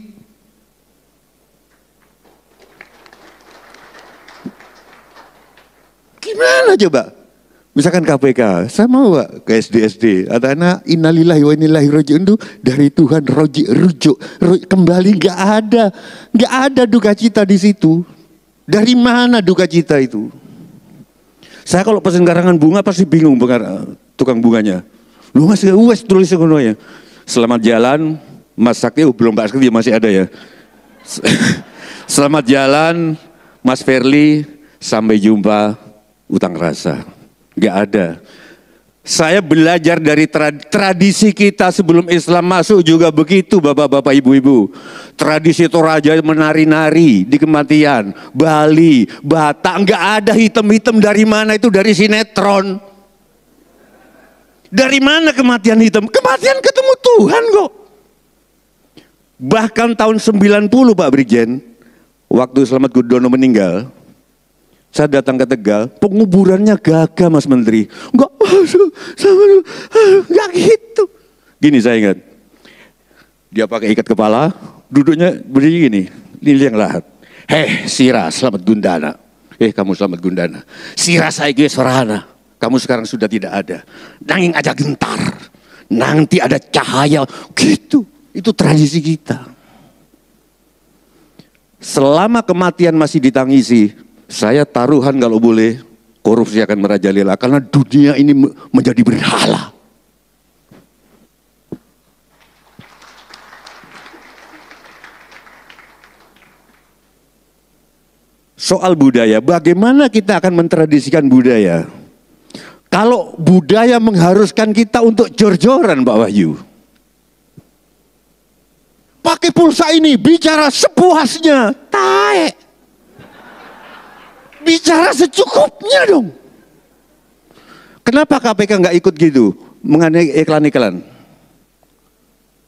Gimana coba? Misalkan KPK, saya mau Pak ke SD. Ada anak innalillahi wa inna ilaihi raji'un itu dari Tuhan rujuk. Kembali nggak ada duka cita di situ. Dari mana duka cita itu? Saya kalau pesen karangan bunga pasti bingung tukang bunganya. Lu masih wes tulis semuanya. Selamat jalan, Mas Sakti, belum Pak Sakti masih ada ya. Selamat jalan, Mas Verly, sampai jumpa, utang rasa. Nggak ada. Saya belajar dari tradisi kita sebelum Islam masuk juga begitu bapak-bapak ibu-ibu. Tradisi Toraja menari-nari di kematian. Bali, Batak, nggak ada hitam-hitam dari mana itu, dari sinetron. Dari mana kematian hitam? Kematian ketemu Tuhan kok. Bahkan tahun 90 Pak Brigjen, waktu Slamet Gudono meninggal, saya datang ke Tegal, penguburannya gagah Mas Menteri. Enggak gitu. Gini saya ingat. Dia pakai ikat kepala, duduknya berdiri gini, ini yang lahat. Sira Slamet Gundana. Kamu Slamet Gundana. Sira saya gue sorana. Kamu sekarang sudah tidak ada. Nanging aja gentar. Nanti ada cahaya. Gitu. Itu tradisi kita. Selama kematian masih ditangisi, saya taruhan kalau boleh, korupsi akan merajalela karena dunia ini menjadi berhala. Soal budaya, bagaimana kita akan mentradisikan budaya? Kalau budaya mengharuskan kita untuk jor-joran Pak Wahyu. Pakai pulsa ini, bicara sepuasnya, taek. Bicara secukupnya dong. Kenapa KPK nggak ikut gitu mengenai iklan-iklan?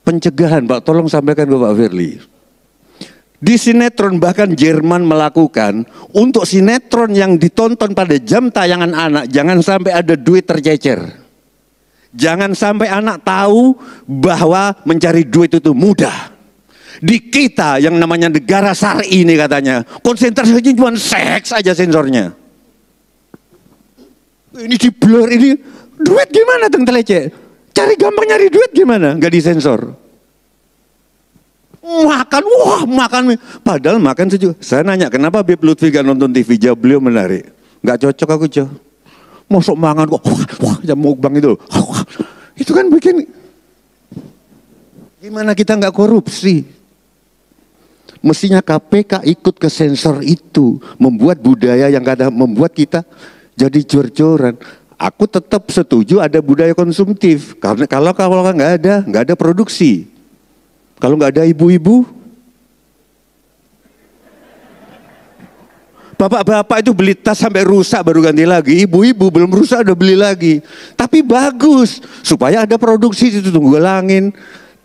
Pencegahan Pak, tolong sampaikan ke Pak Verly. Di sinetron bahkan Jerman melakukan untuk sinetron yang ditonton pada jam tayangan anak, jangan sampai ada duit tercecer. Jangan sampai anak tahu bahwa mencari duit itu mudah. Di kita yang namanya negara syar'i ini katanya, konsentrasinya cuma seks aja sensornya. Ini di blur ini, duit gimana teng telecek? Cari gampang nyari duit gimana? Nggak disensor. Makan. Padahal makan sejuk. Saya nanya, kenapa Bib Lutfi gak nonton TV? Jawab beliau menarik. Nggak cocok aku jauh. Masuk makan kok, jam mukbang itu. Itu kan bikin, gimana kita nggak korupsi? Mestinya KPK ikut ke sensor itu, membuat budaya yang kadang membuat kita jadi jor-joran. Aku tetap setuju ada budaya konsumtif, karena kalau nggak ada produksi. Kalau nggak ada ibu-ibu, bapak-bapak itu beli tas sampai rusak baru ganti lagi. Ibu-ibu belum rusak udah beli lagi. Tapi bagus supaya ada produksi itu, tunggu langin.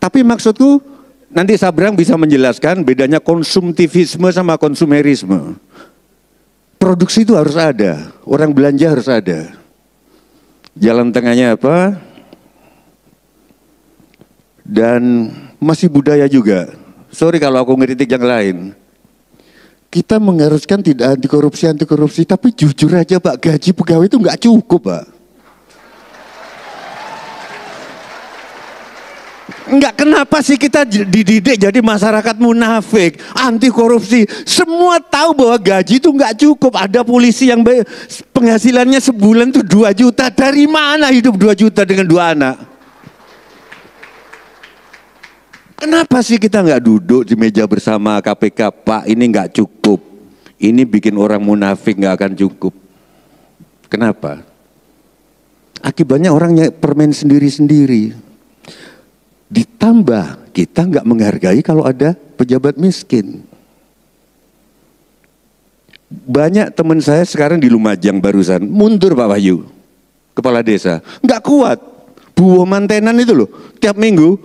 Tapi maksudku nanti Sabrang bisa menjelaskan bedanya konsumtivisme sama konsumerisme. Produksi itu harus ada, orang belanja harus ada. Jalan tengahnya apa? Dan masih budaya juga. Sorry kalau aku ngeritik yang lain. Kita mengharuskan tidak anti korupsi, tapi jujur aja Pak, gaji pegawai itu nggak cukup Pak. Enggak, kenapa sih kita dididik jadi masyarakat munafik, anti korupsi? Semua tahu bahwa gaji itu enggak cukup. Ada polisi yang penghasilannya sebulan tuh 2 juta. Dari mana hidup 2 juta dengan 2 anak? Kenapa sih kita enggak duduk di meja bersama KPK? Pak, ini enggak cukup. Ini bikin orang munafik, enggak akan cukup. Kenapa? Akibatnya orangnya permen sendiri-sendiri. Ditambah kita nggak menghargai kalau ada pejabat miskin. Banyak teman saya sekarang di Lumajang barusan mundur Pak Wahyu, kepala desa, nggak kuat. Buah mantenan itu loh, tiap minggu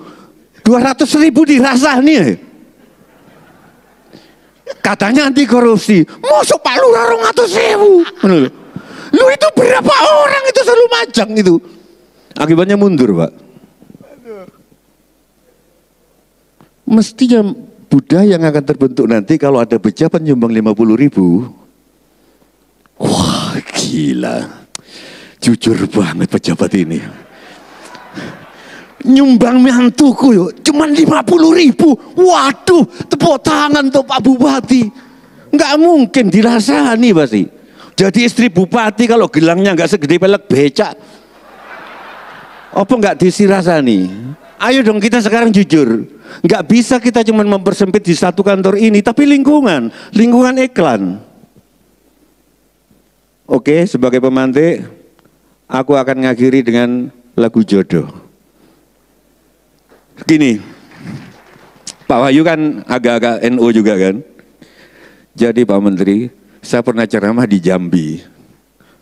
200.000 dirasani. Katanya anti korupsi, masuk Pak Lurah 200.000. Lu itu berapa orang itu se-Lumajang itu? Akibatnya mundur Pak. Mestinya budaya yang akan terbentuk nanti kalau ada pejabat nyumbang 50.000. Wah gila, jujur banget pejabat ini. Nyumbang mantuku yuk, cuman 50.000. Waduh, tepuk tangan untuk Pak Bupati. Nggak mungkin dirasani pasti. Jadi istri bupati kalau gelangnya nggak segede pelek becak, apa nggak disirasani? Ayo dong kita sekarang jujur. Nggak bisa kita cuma mempersempit di satu kantor ini, tapi lingkungan iklan. Oke, sebagai pemantik, aku akan ngakhiri dengan lagu Jodoh. Gini, Pak Wahyu kan agak-agak NU juga kan. Jadi Pak Menteri, saya pernah ceramah di Jambi.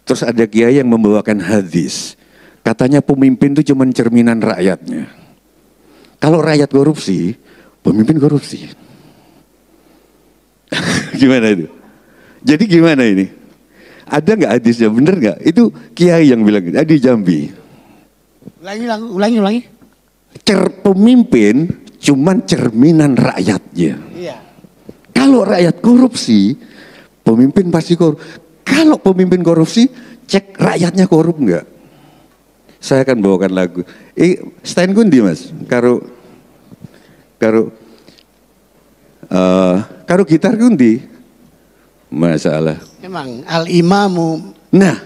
Terus ada kiai yang membawakan hadis. Katanya pemimpin itu cuma cerminan rakyatnya. Kalau rakyat korupsi, pemimpin korupsi. Gimana itu? Jadi gimana ini? Ada nggak hadisnya? Bener nggak? Itu kiai yang bilang di Jambi. Ulangi. Pemimpin cuman cerminan rakyatnya. Iya. Kalau rakyat korupsi, pemimpin pasti korup. Kalau pemimpin korupsi, cek rakyatnya korup nggak? Saya akan bawakan lagu. Stein Gundi mas, karo gitar Gundi, masalah. Memang al-imamu. Nah,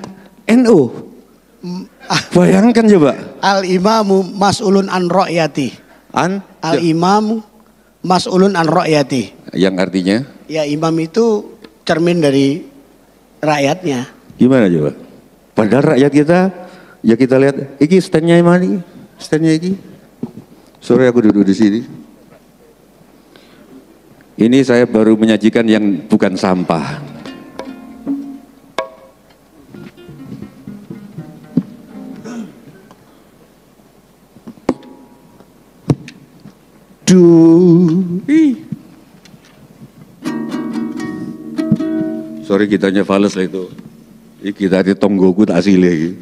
NU. Bayangkan coba. Al-imamu mas'ulun an ra'yati. Al-imamu mas'ulun an ra'yati. Yang artinya? Ya imam itu cermin dari rakyatnya. Gimana coba? Padahal rakyat kita, ya kita lihat, iki standnya mana? Standnya iki. Sore aku duduk di sini. Ini saya baru menyajikan yang bukan sampah. Sorry kitanya fales lah itu. Kita di tonggoku tak asli lagi.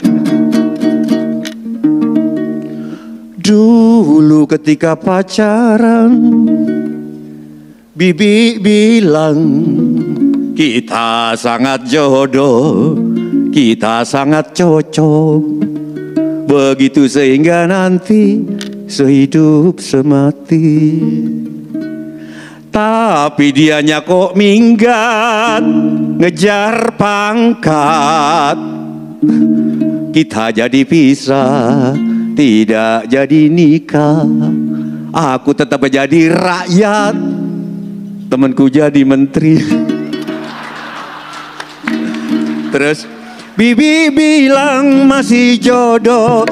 Dulu ketika pacaran, bibi bilang kita sangat jodoh, kita sangat cocok. Begitu sehingga nanti sehidup semati. Tapi dianya kok minggat, ngejar pangkat. Kita jadi pisah, tidak jadi nikah. Aku tetap jadi rakyat, temanku jadi menteri. Terus bibi bilang masih jodoh,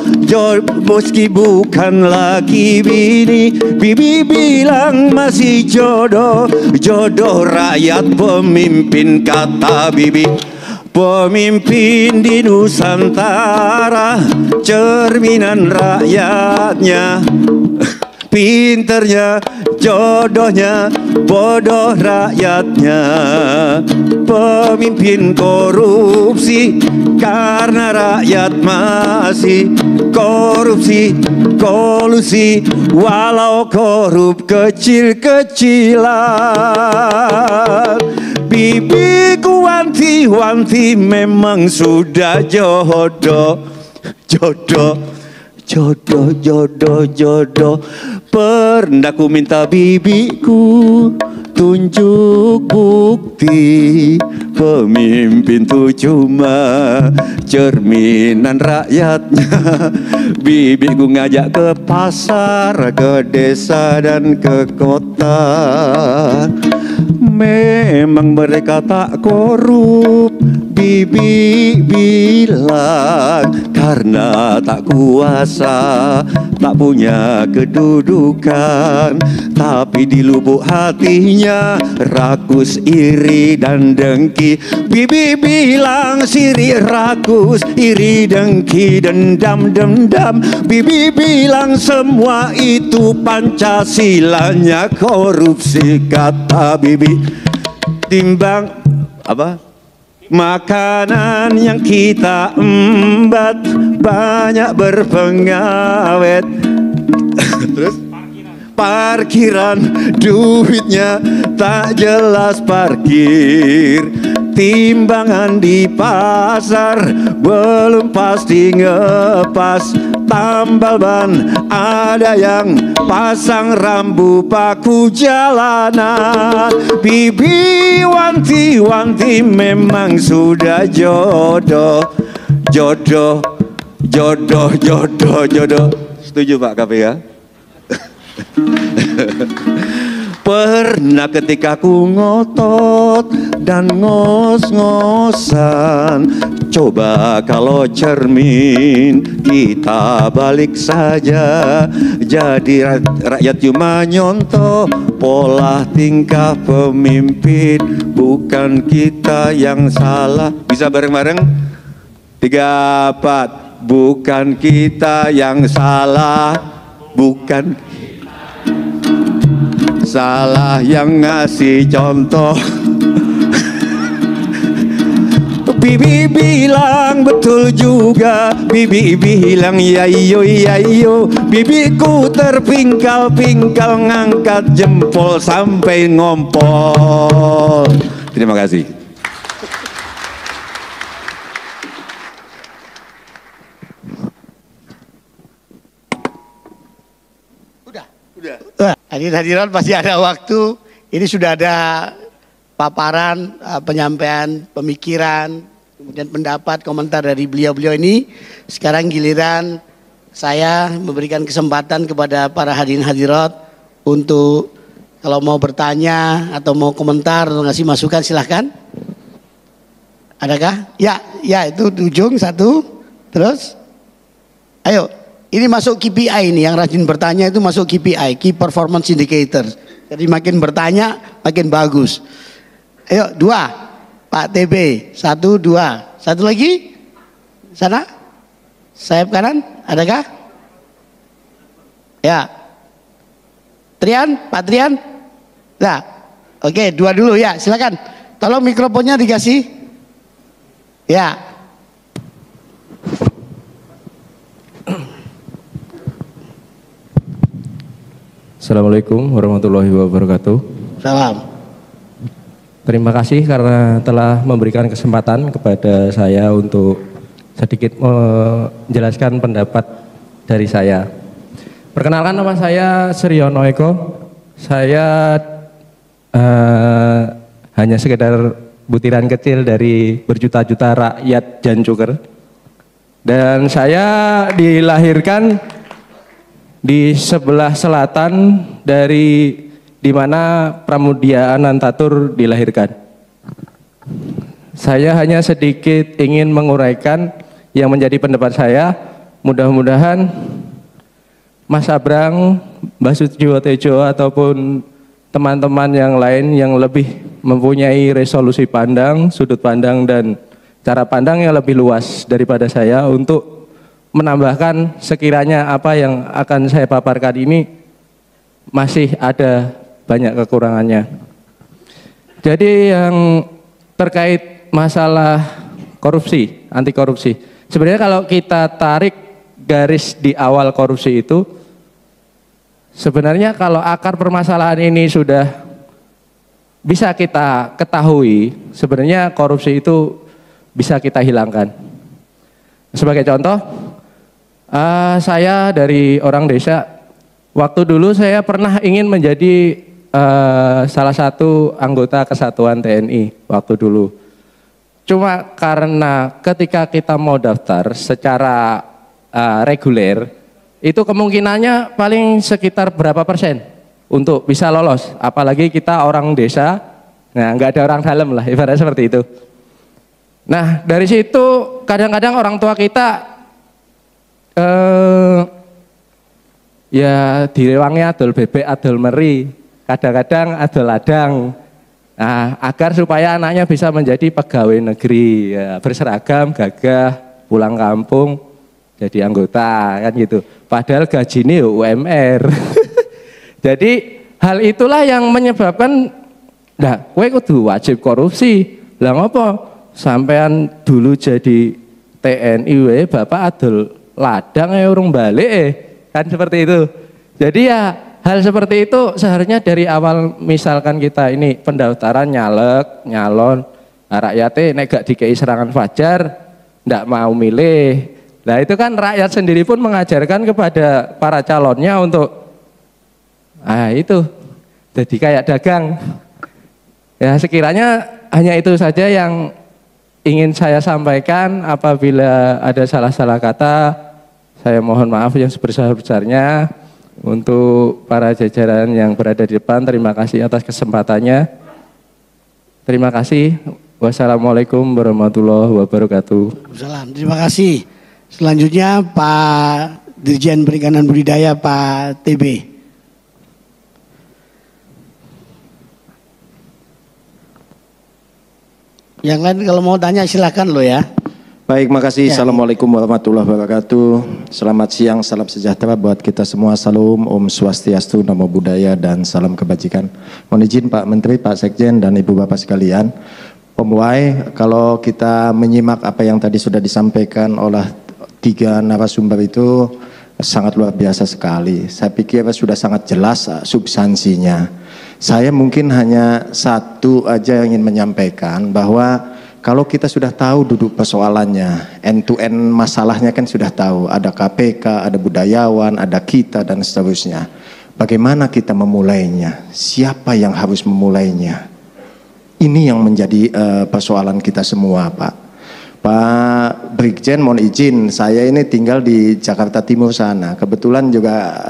meski bukan lagi bini. Bibi bilang masih jodoh, jodoh rakyat pemimpin kata bibi. Pemimpin di Nusantara, cerminan rakyatnya. Pinternya, jodohnya, bodoh rakyatnya. Pemimpin korupsi karena rakyat masih korupsi, kolusi, walau korup kecil-kecilan. Bibiku wanti-wanti memang sudah jodoh, jodoh, jodoh, jodoh, jodoh. Pernah ku minta bibiku tunjuk bukti pemimpin tuh cuma cerminan rakyatnya. Bibiku ngajak ke pasar, ke desa dan ke kota. Memang mereka tak korup, bibi bilang karena tak kuasa, tak punya kedudukan, tapi di lubuk hatinya rakus, iri dan dengki. Bibi bilang siri rakus, iri dengki, dendam. Bibi bilang semua itu Pancasilanya korupsi, kata Bibi. Timbang apa? Makanan yang kita embat banyak berpengawet. Terus parkiran duitnya tak jelas parkir. Timbangan di pasar belum pasti ngepas. Tambal ban ada yang pasang rambu paku jalanan. Bibi wanti-wanti memang sudah jodoh. Setuju Pak KPK? Pernah ketika ku ngotot dan ngos-ngosan, coba kalau cermin kita balik saja, jadi rakyat cuma nyontoh pola tingkah pemimpin, bukan kita yang salah. Bisa bareng-bareng? 3, 4. Bukan kita yang salah, bukan salah yang ngasih contoh. Bibi bilang betul juga, Bibi bilang ya iyo. Bibiku terpingkal-pingkal ngangkat jempol sampai ngompol. Terima kasih. Hadirin pasti ada waktu. Ini sudah ada paparan, penyampaian pemikiran, kemudian pendapat, komentar dari beliau-beliau ini. Sekarang giliran saya memberikan kesempatan kepada para hadirin hadirat untuk kalau mau bertanya atau mau komentar atau ngasih masukan silahkan. Adakah? Ya itu di ujung satu. Terus, ayo. Ini masuk KPI ini, yang rajin bertanya itu masuk KPI, Key Performance Indicator. Jadi makin bertanya, makin bagus. Ayo, 2, Pak TB, 1, 2. Satu lagi, sana, sayap kanan, adakah? Ya, Trian, Pak Trian, nah, oke, 2 dulu ya, silakan. Tolong mikrofonnya dikasih. Ya. Assalamualaikum warahmatullahi wabarakatuh. Salam. Terima kasih karena telah memberikan kesempatan kepada saya untuk sedikit menjelaskan pendapat dari saya. Perkenalkan, nama saya Suryono Eko. Saya hanya sekedar butiran kecil dari berjuta-juta rakyat Jancuker. Dan saya dilahirkan di sebelah selatan dari di mana Pramudia Anantatur dilahirkan. Saya hanya sedikit ingin menguraikan yang menjadi pendapat saya. Mudah-mudahan Mas Abrang, Mbak Sujiwo Tejo ataupun teman-teman yang lain yang lebih mempunyai resolusi pandang, sudut pandang dan cara pandang yang lebih luas daripada saya untuk menambahkan sekiranya apa yang akan saya paparkan ini masih ada banyak kekurangannya. Jadi yang terkait masalah korupsi, anti korupsi. Sebenarnya kalau kita tarik garis di awal korupsi itu, sebenarnya kalau akar permasalahan ini sudah bisa kita ketahui, sebenarnya korupsi itu bisa kita hilangkan. Sebagai contoh, saya dari orang desa, waktu dulu saya pernah ingin menjadi salah satu anggota kesatuan TNI waktu dulu. Cuma karena ketika kita mau daftar secara reguler, itu kemungkinannya paling sekitar berapa persen untuk bisa lolos. Apalagi kita orang desa, nah nggak ada orang dalam lah, ibaratnya seperti itu. Nah dari situ kadang-kadang orang tua kita Ya direwangi adol bebek, adol meri, kadang-kadang adol ladang. Nah, agar supaya anaknya bisa menjadi pegawai negeri, ya, berseragam, gagah, pulang kampung, jadi anggota kan gitu. Padahal gajinya UMR. Jadi hal itulah yang menyebabkan, nah, kowe kudu wajib korupsi. Lah ngopo? Sampean dulu jadi TNI wae bapak adol ladang urung balik kan seperti itu. Jadi ya hal seperti itu seharusnya dari awal, misalkan kita ini pendaftaran nyalek, nyalon, rakyatnya nek gak dikei serangan fajar ndak mau milih. Nah itu kan rakyat sendiri pun mengajarkan kepada para calonnya untuk itu jadi kayak dagang. Ya sekiranya hanya itu saja yang ingin saya sampaikan. Apabila ada salah-salah kata, saya mohon maaf yang sebesar-besarnya. Untuk para jajaran yang berada di depan, terima kasih atas kesempatannya. Terima kasih. Wassalamualaikum warahmatullahi wabarakatuh. Waalaikumsalam. Terima kasih. Selanjutnya Pak Dirjen Perikanan Budidaya Pak TB. Yang lain kalau mau tanya silakan lo ya. Baik, makasih. Ya. Assalamualaikum warahmatullahi wabarakatuh. Selamat siang, salam sejahtera buat kita semua. Salam, Om Swastiastu, Namo Buddhaya, dan salam kebajikan. Mohon izin Pak Menteri, Pak Sekjen, dan Ibu Bapak sekalian. Pembuai, kalau kita menyimak apa yang tadi sudah disampaikan oleh 3 narasumber itu sangat luar biasa sekali. Saya pikir sudah sangat jelas substansinya. Saya mungkin hanya satu aja yang ingin menyampaikan, bahwa kalau kita sudah tahu duduk persoalannya, end to end masalahnya kan sudah tahu. Ada KPK, ada budayawan, ada kita, dan seterusnya. Bagaimana kita memulainya? Siapa yang harus memulainya? Ini yang menjadi persoalan kita semua, Pak. Pak Brigjen, mohon izin, saya ini tinggal di Jakarta Timur sana. Kebetulan juga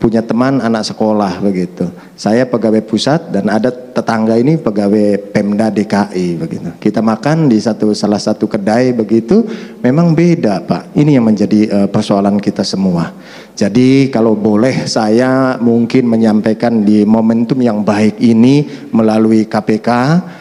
punya teman anak sekolah begitu. Saya pegawai pusat dan ada tetangga ini pegawai Pemda DKI begitu. Kita makan di salah satu kedai begitu, memang beda Pak. Ini yang menjadi persoalan kita semua. Jadi kalau boleh saya mungkin menyampaikan di momentum yang baik ini melalui KPK,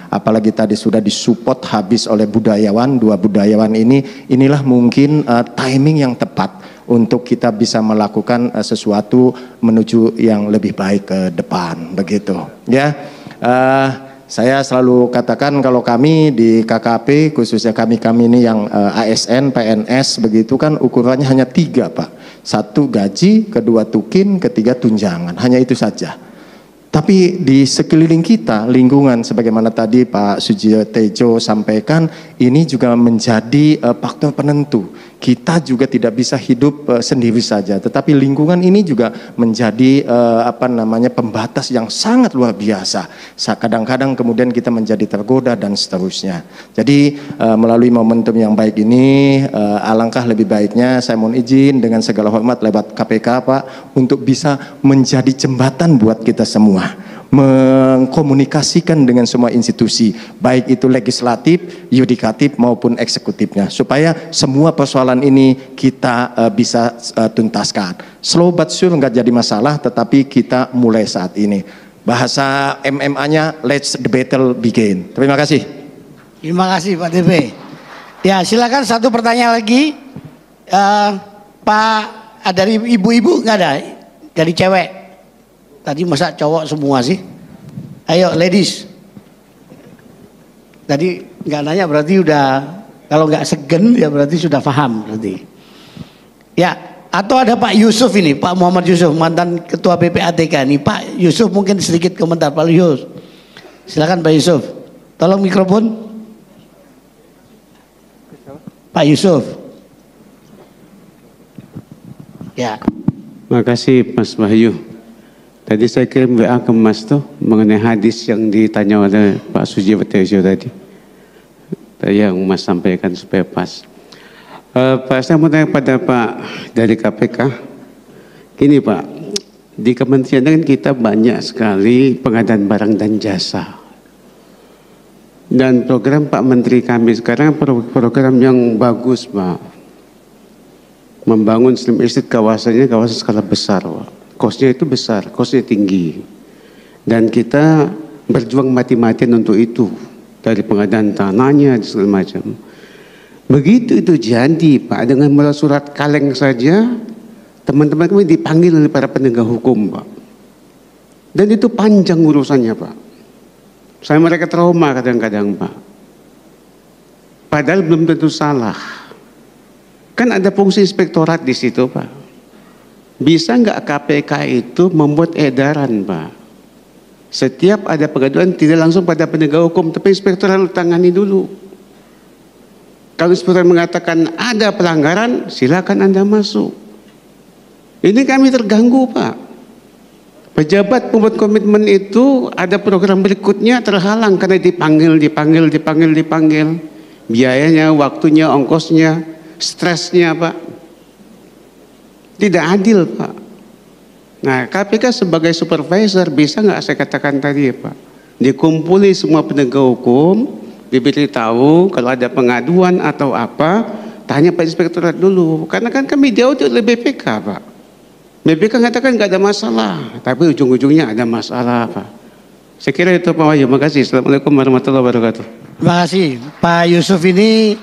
apalagi tadi sudah disupport habis oleh budayawan, 2 budayawan ini, inilah mungkin timing yang tepat untuk kita bisa melakukan sesuatu menuju yang lebih baik ke depan begitu ya. Saya selalu katakan kalau kami di KKP, khususnya kami ini yang ASN, PNS begitu kan, ukurannya hanya 3 Pak. 1 gaji, 2 tukin, 3 tunjangan, hanya itu saja. Tapi di sekeliling kita, lingkungan sebagaimana tadi Pak Sujiyotejo sampaikan, ini juga menjadi faktor penentu. Kita juga tidak bisa hidup sendiri saja, tetapi lingkungan ini juga menjadi pembatas yang sangat luar biasa. Kadang-kadang kemudian kita menjadi tergoda dan seterusnya. Jadi melalui momentum yang baik ini, alangkah lebih baiknya saya mohon izin dengan segala hormat lewat KPK Pak, untuk bisa menjadi jembatan buat kita semua, mengkomunikasikan dengan semua institusi, baik itu legislatif, yudikatif maupun eksekutifnya, supaya semua persoalan ini kita bisa tuntaskan. Slow but sure nggak jadi masalah, tetapi kita mulai saat ini. Bahasa MMA-nya let's the battle begin. Terima kasih. Terima kasih Pak DP. Ya silakan satu pertanyaan lagi. Pak, dari ibu-ibu nggak ada? Dari cewek? Tadi masa cowok semua sih? Ayo ladies. Tadi nggak nanya berarti udah, kalau nggak segen ya berarti sudah paham berarti. Ya, atau ada Pak Yusuf ini, Pak Muhammad Yusuf, mantan Ketua PPATK nih. Pak Yusuf mungkin sedikit komentar Pak Yusuf. Silakan Pak Yusuf. Tolong mikrofon. Pak Yusuf. Ya. Makasih Mas Wahyu. Tadi saya kirim WA ke Mas tuh mengenai hadis yang ditanya oleh Pak Sujiyotejo tadi. Yang Mas sampaikan supaya pas. Pak, saya mau tanya pada Pak dari KPK. Gini Pak, di kementerian kan kita banyak sekali pengadaan barang dan jasa. Dan program Pak Menteri kami sekarang program yang bagus Pak. membangun Slim Estate kawasannya kawasan skala besar, Pak. Kosnya itu besar, kosnya tinggi. Dan kita berjuang mati-matian untuk itu. Dari pengadaan tanahnya dan segala macam. Begitu itu jadi, Pak, dengan melalui surat kaleng saja, teman-teman kami dipanggil oleh para penegak hukum, Pak. Dan itu panjang urusannya, Pak. Saya mereka trauma kadang-kadang, Pak. Padahal belum tentu salah. Kan ada fungsi inspektorat di situ, Pak. Bisa nggak KPK itu membuat edaran, Pak? Setiap ada pengaduan tidak langsung pada penegak hukum, tapi inspektorat tangani dulu. Kalau inspektorat mengatakan ada pelanggaran, silakan Anda masuk. Ini kami terganggu, Pak. Pejabat pembuat komitmen itu ada program berikutnya terhalang karena dipanggil. Biayanya, waktunya, ongkosnya, stresnya, Pak. Tidak adil, Pak. Nah, KPK sebagai supervisor bisa nggak saya katakan tadi, Pak? Dikumpuli semua penegak hukum, diberitahu kalau ada pengaduan atau apa, tanya Pak Inspektorat dulu. Karena kan kami diaudit oleh BPK, Pak. BPK mengatakan nggak ada masalah, tapi ujung-ujungnya ada masalah, Pak. Saya kira itu, Pak Wahyu. Terima kasih. Assalamualaikum warahmatullahi wabarakatuh. Terima kasih. Pak Yusuf ini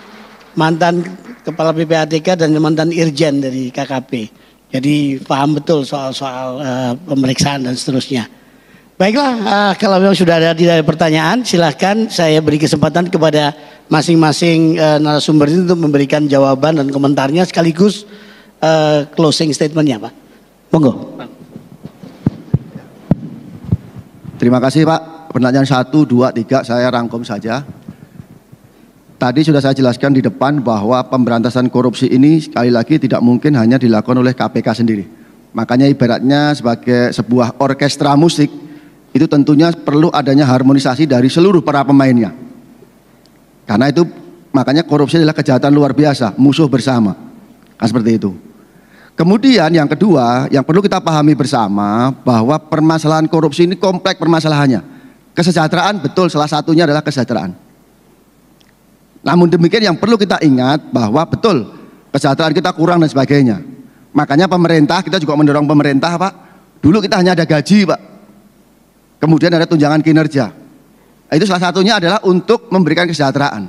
mantan Kepala PPATK dan mantan Irjen dari KKP. Jadi paham betul soal-soal pemeriksaan dan seterusnya. Baiklah, kalau memang sudah ada tidak ada pertanyaan, silahkan saya beri kesempatan kepada masing-masing narasumber itu untuk memberikan jawaban dan komentarnya sekaligus closing statementnya, Pak. Monggo. Terima kasih, Pak. Pertanyaan 1, 2, 3 saya rangkum saja. Tadi sudah saya jelaskan di depan bahwa pemberantasan korupsi ini sekali lagi tidak mungkin hanya dilakukan oleh KPK sendiri. Makanya ibaratnya sebagai sebuah orkestra musik, itu tentunya perlu adanya harmonisasi dari seluruh para pemainnya. Karena itu makanya korupsi adalah kejahatan luar biasa, musuh bersama. Kan seperti itu. Kemudian yang kedua, yang perlu kita pahami bersama bahwa permasalahan korupsi ini kompleks permasalahannya. Kesejahteraan betul, salah satunya adalah kesejahteraan. Namun demikian yang perlu kita ingat bahwa betul kesejahteraan kita kurang dan sebagainya. Makanya pemerintah, kita juga mendorong pemerintah, Pak. Dulu kita hanya ada gaji, Pak. Kemudian ada tunjangan kinerja. Itu salah satunya adalah untuk memberikan kesejahteraan.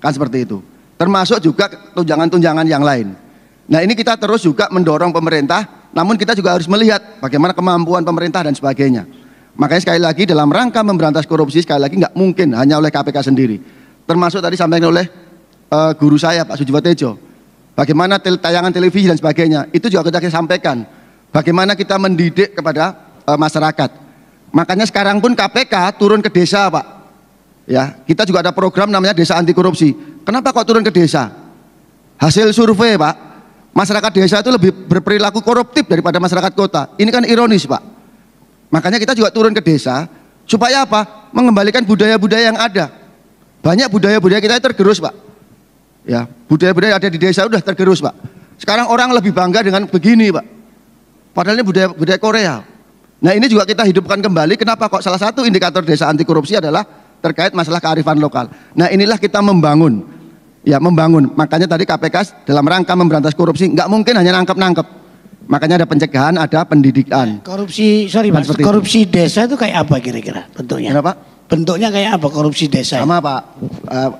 Kan seperti itu. Termasuk juga tunjangan-tunjangan yang lain. Nah, ini kita terus juga mendorong pemerintah, namun kita juga harus melihat bagaimana kemampuan pemerintah dan sebagainya. Makanya sekali lagi dalam rangka memberantas korupsi, sekali lagi nggak mungkin hanya oleh KPK sendiri. Termasuk tadi sampaikan oleh guru saya Pak Sujiwo Tejo. Bagaimana tayangan televisi dan sebagainya, itu juga kita sampaikan. Bagaimana kita mendidik kepada masyarakat. Makanya sekarang pun KPK turun ke desa, Pak. Ya, kita juga ada program namanya Desa Anti Korupsi. Kenapa kok turun ke desa? Hasil survei, Pak, masyarakat desa itu lebih berperilaku koruptif daripada masyarakat kota. Ini kan ironis, Pak. Makanya kita juga turun ke desa supaya apa? Mengembalikan budaya-budaya yang ada. Banyak budaya-budaya kita tergerus, Pak. Ya, budaya-budaya ada di desa udah tergerus, Pak. Sekarang orang lebih bangga dengan begini, Pak. Padahal ini budaya Korea. Nah, ini juga kita hidupkan kembali. Kenapa kok salah satu indikator desa anti korupsi adalah terkait masalah kearifan lokal. Nah, inilah kita membangun. Ya, membangun. Makanya tadi KPK dalam rangka memberantas korupsi nggak mungkin hanya nangkep-nangkep. Makanya ada pencegahan, ada pendidikan. Korupsi, sorry Mas, korupsi desa itu kayak apa kira-kira bentuknya? Kenapa? Bentuknya kayak apa korupsi desa? Sama, Pak.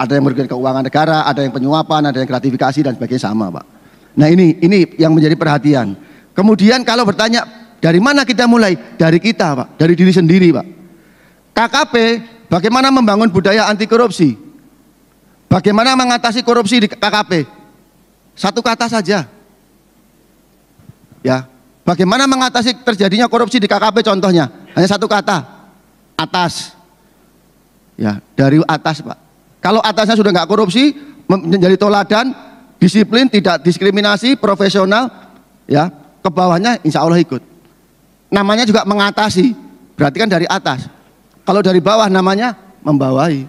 Ada yang merugikan keuangan negara, ada yang penyuapan, ada yang gratifikasi dan sebagainya, sama, Pak. Nah, ini yang menjadi perhatian. Kemudian kalau bertanya dari mana kita mulai? Dari kita, Pak. Dari diri sendiri, Pak. KKP, bagaimana membangun budaya anti korupsi? Bagaimana mengatasi korupsi di KKP? Satu kata saja. Ya, bagaimana mengatasi terjadinya korupsi di KKP contohnya? Hanya satu kata. Atas. Ya, dari atas, Pak. Kalau atasnya sudah nggak korupsi, menjadi toladan, disiplin, tidak diskriminasi, profesional, ya, ke bawahnya insya Allah ikut. Namanya juga mengatasi, berarti kan dari atas. Kalau dari bawah namanya membawahi.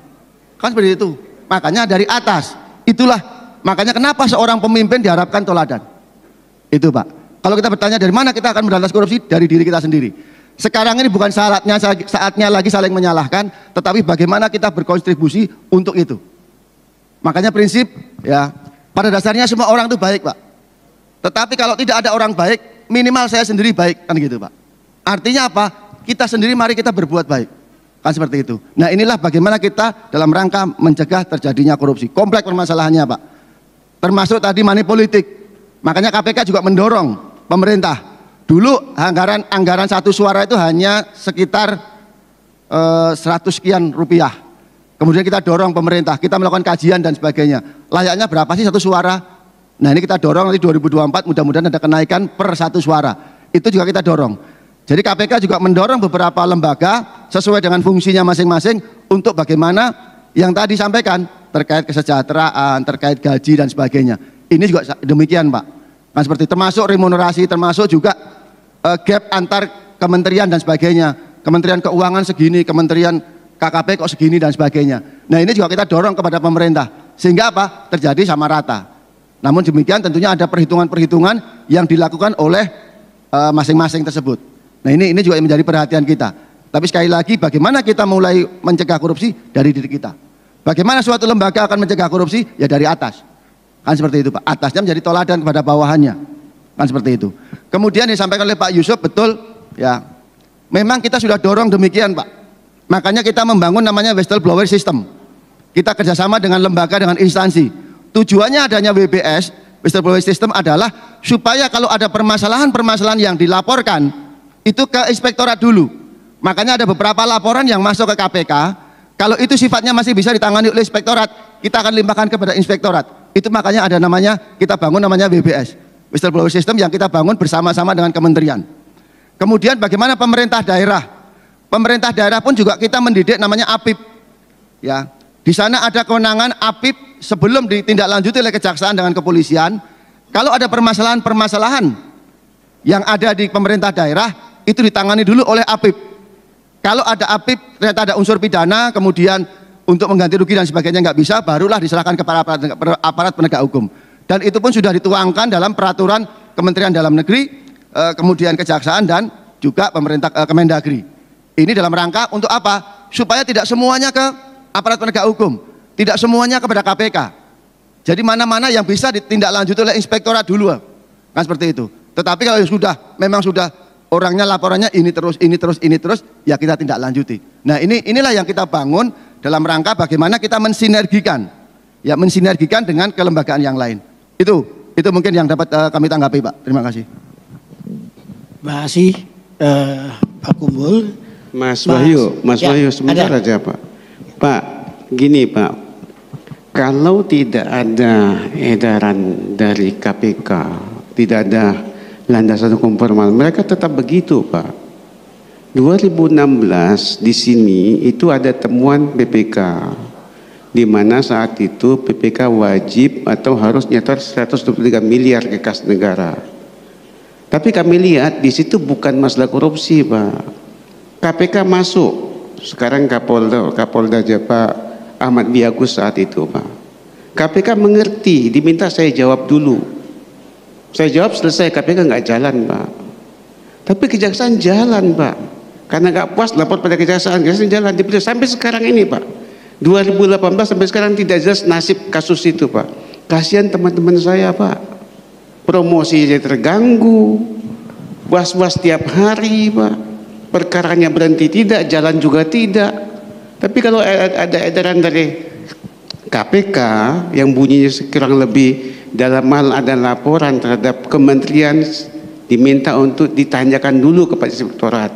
Kan seperti itu. Makanya dari atas. Itulah, makanya kenapa seorang pemimpin diharapkan toladan. Itu, Pak. Kalau kita bertanya dari mana kita akan memberantas korupsi, dari diri kita sendiri. Sekarang ini bukan saatnya lagi saling menyalahkan, tetapi bagaimana kita berkontribusi untuk itu. Makanya prinsip, ya, pada dasarnya semua orang itu baik, Pak. Tetapi kalau tidak ada orang baik, minimal saya sendiri baik, kan gitu Pak. Artinya apa? Kita sendiri mari kita berbuat baik, kan seperti itu. Nah inilah bagaimana kita dalam rangka mencegah terjadinya korupsi. Kompleks permasalahannya Pak, termasuk tadi money politik. Makanya KPK juga mendorong pemerintah. Dulu anggaran satu suara itu hanya sekitar 100 sekian rupiah. Kemudian kita dorong pemerintah, kita melakukan kajian dan sebagainya. Layaknya berapa sih satu suara? Nah ini kita dorong nanti 2024 mudah-mudahan ada kenaikan per satu suara. Itu juga kita dorong. Jadi KPK juga mendorong beberapa lembaga sesuai dengan fungsinya masing-masing untuk bagaimana yang tadi disampaikan terkait kesejahteraan, terkait gaji dan sebagainya. Ini juga demikian Pak. Nah seperti termasuk remunerasi, termasuk juga gap antar kementerian dan sebagainya. Kementerian Keuangan segini, Kementerian KKP kok segini dan sebagainya. Nah ini juga kita dorong kepada pemerintah sehingga apa? Terjadi sama rata. Namun demikian tentunya ada perhitungan-perhitungan yang dilakukan oleh masing-masing tersebut. Nah ini juga menjadi perhatian kita. Tapi sekali lagi bagaimana kita mulai mencegah korupsi dari diri kita. Bagaimana suatu lembaga akan mencegah korupsi? Ya dari atas. Kan seperti itu Pak. Atasnya menjadi toladan kepada bawahannya. Kan seperti itu. Kemudian disampaikan oleh Pak Yusuf betul ya. Memang kita sudah dorong demikian Pak. Makanya kita membangun namanya whistleblower system. Kita kerjasama dengan lembaga, dengan instansi. Tujuannya adanya WBS, whistleblower system adalah supaya kalau ada permasalahan-permasalahan yang dilaporkan itu ke inspektorat dulu. Makanya ada beberapa laporan yang masuk ke KPK. Kalau itu sifatnya masih bisa ditangani oleh inspektorat, kita akan limpahkan kepada inspektorat. Itu makanya ada namanya, kita bangun namanya WBS, whistleblower system yang kita bangun bersama-sama dengan kementerian. Kemudian bagaimana pemerintah daerah? Pemerintah daerah pun juga kita mendidik namanya APIP. Ya, di sana ada kewenangan APIP sebelum ditindaklanjuti oleh kejaksaan dengan kepolisian. Kalau ada permasalahan-permasalahan yang ada di pemerintah daerah, itu ditangani dulu oleh APIP. Kalau ada APIP ternyata ada unsur pidana, kemudian untuk mengganti rugi dan sebagainya nggak bisa, barulah diserahkan kepada aparat penegak hukum. Dan itu pun sudah dituangkan dalam peraturan Kementerian Dalam Negeri, kemudian Kejaksaan dan juga pemerintah Kemendagri. Ini dalam rangka untuk apa? Supaya tidak semuanya ke aparat penegak hukum, tidak semuanya kepada KPK. Jadi mana-mana yang bisa ditindaklanjuti oleh inspektorat dulu, kan seperti itu. Tetapi kalau memang sudah orangnya laporannya ini terus, ya kita tindak lanjuti. Nah inilah yang kita bangun dalam rangka bagaimana kita mensinergikan dengan kelembagaan yang lain. Itu mungkin yang dapat kami tanggapi Pak. Terima kasih. Terima kasih Pak Kumpul. Mas Wahyu sebentar aja Pak. Pak, gini Pak, kalau tidak ada edaran dari KPK, tidak ada landasan hukum formal, mereka tetap begitu Pak. 2016 di sini itu ada temuan BPK, di mana saat itu BPK wajib atau harus nyetor 123 miliar ke kas negara. Tapi kami lihat di situ bukan masalah korupsi Pak. KPK masuk, sekarang Kapolda Pak Ahmad Biagus saat itu Pak. KPK mengerti, diminta saya jawab dulu. Saya jawab selesai, KPK nggak jalan Pak. Tapi kejaksaan jalan Pak. Karena nggak puas lapor pada kejaksaan jalan. Sampai sekarang ini Pak. 2018 sampai sekarang tidak jelas nasib kasus itu Pak. Kasihan teman-teman saya Pak. Promosi jadi terganggu. Was-was tiap hari Pak. Perkaranya berhenti tidak, jalan juga tidak. Tapi kalau ada edaran dari KPK yang bunyinya kurang lebih dalam hal ada laporan terhadap kementerian, diminta untuk ditanyakan dulu kepada inspektorat.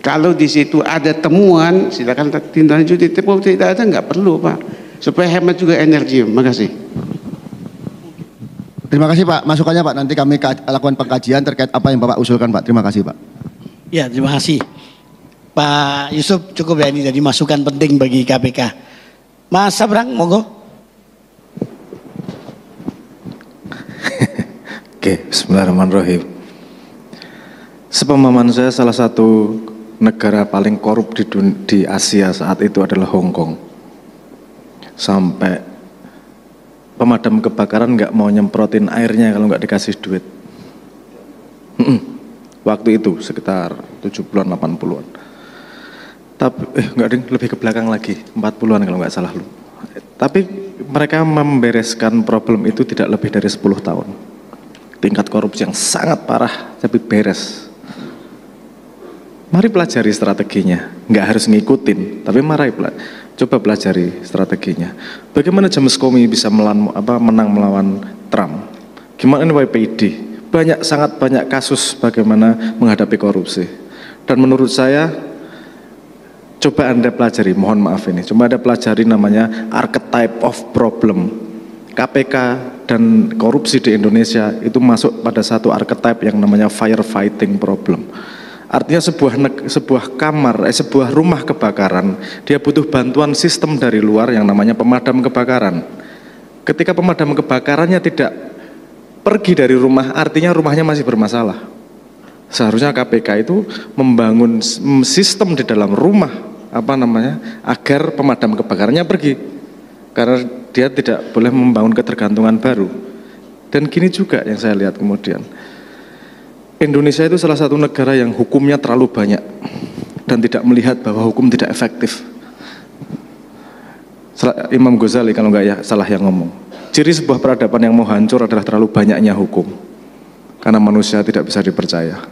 Kalau di situ ada temuan, silakan tindak lanjuti. Kalau tidak ada nggak perlu Pak, supaya hemat juga energi. Terima kasih. Terima kasih Pak, masukannya Pak. Nanti kami lakukan pengkajian terkait apa yang Bapak usulkan Pak. Terima kasih Pak. Ya, terima kasih. Pak Yusuf cukup ya, ini jadi masukan penting bagi KPK. Mas Sabrang, monggo. Oke, bismillahirrahmanirrahim. Sepemahaman saya salah satu negara paling korup di Asia saat itu adalah Hong Kong. Sampai pemadam kebakaran nggak mau nyemprotin airnya kalau nggak dikasih duit. Waktu itu sekitar 70-an 80-an. Tapi enggak ding, lebih ke belakang lagi, 40-an kalau nggak salah lu. Tapi mereka membereskan problem itu tidak lebih dari 10 tahun. tingkat korupsi yang sangat parah tapi beres. Mari pelajari strateginya, nggak harus ngikutin, tapi coba pelajari strateginya. Bagaimana James Comey bisa menang melawan Trump? Gimana NYPD? Sangat banyak kasus bagaimana menghadapi korupsi. Dan menurut saya, coba Anda pelajari, mohon maaf ini, coba Anda pelajari namanya archetype of problem. KPK dan korupsi di Indonesia itu masuk pada satu archetype yang namanya firefighting problem. Artinya sebuah rumah kebakaran, dia butuh bantuan sistem dari luar yang namanya pemadam kebakaran. Ketika pemadam kebakarannya tidak pergi dari rumah, artinya rumahnya masih bermasalah. Seharusnya KPK itu membangun sistem di dalam rumah, agar pemadam kebakarannya pergi. Karena dia tidak boleh membangun ketergantungan baru. Dan gini juga yang saya lihat kemudian. Indonesia itu salah satu negara yang hukumnya terlalu banyak dan tidak melihat bahwa hukum tidak efektif. Imam Ghazali kalau nggak salah yang ngomong. Ciri sebuah peradaban yang mau hancur adalah terlalu banyaknya hukum. Karena manusia tidak bisa dipercaya.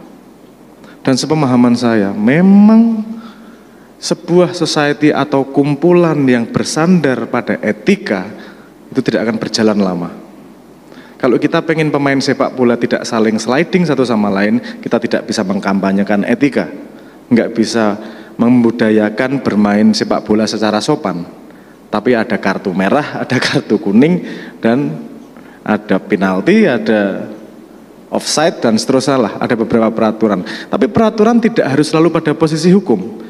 Dan sepemahaman saya, memang sebuah society atau kumpulan yang bersandar pada etika itu tidak akan berjalan lama. Kalau kita pengen pemain sepak bola tidak saling sliding satu sama lain, kita tidak bisa mengkampanyekan etika. Nggak bisa membudayakan bermain sepak bola secara sopan. Tapi ada kartu merah, ada kartu kuning, dan ada penalti, ada offside, dan seterusnya lah. Ada beberapa peraturan. Tapi peraturan tidak harus selalu pada posisi hukum.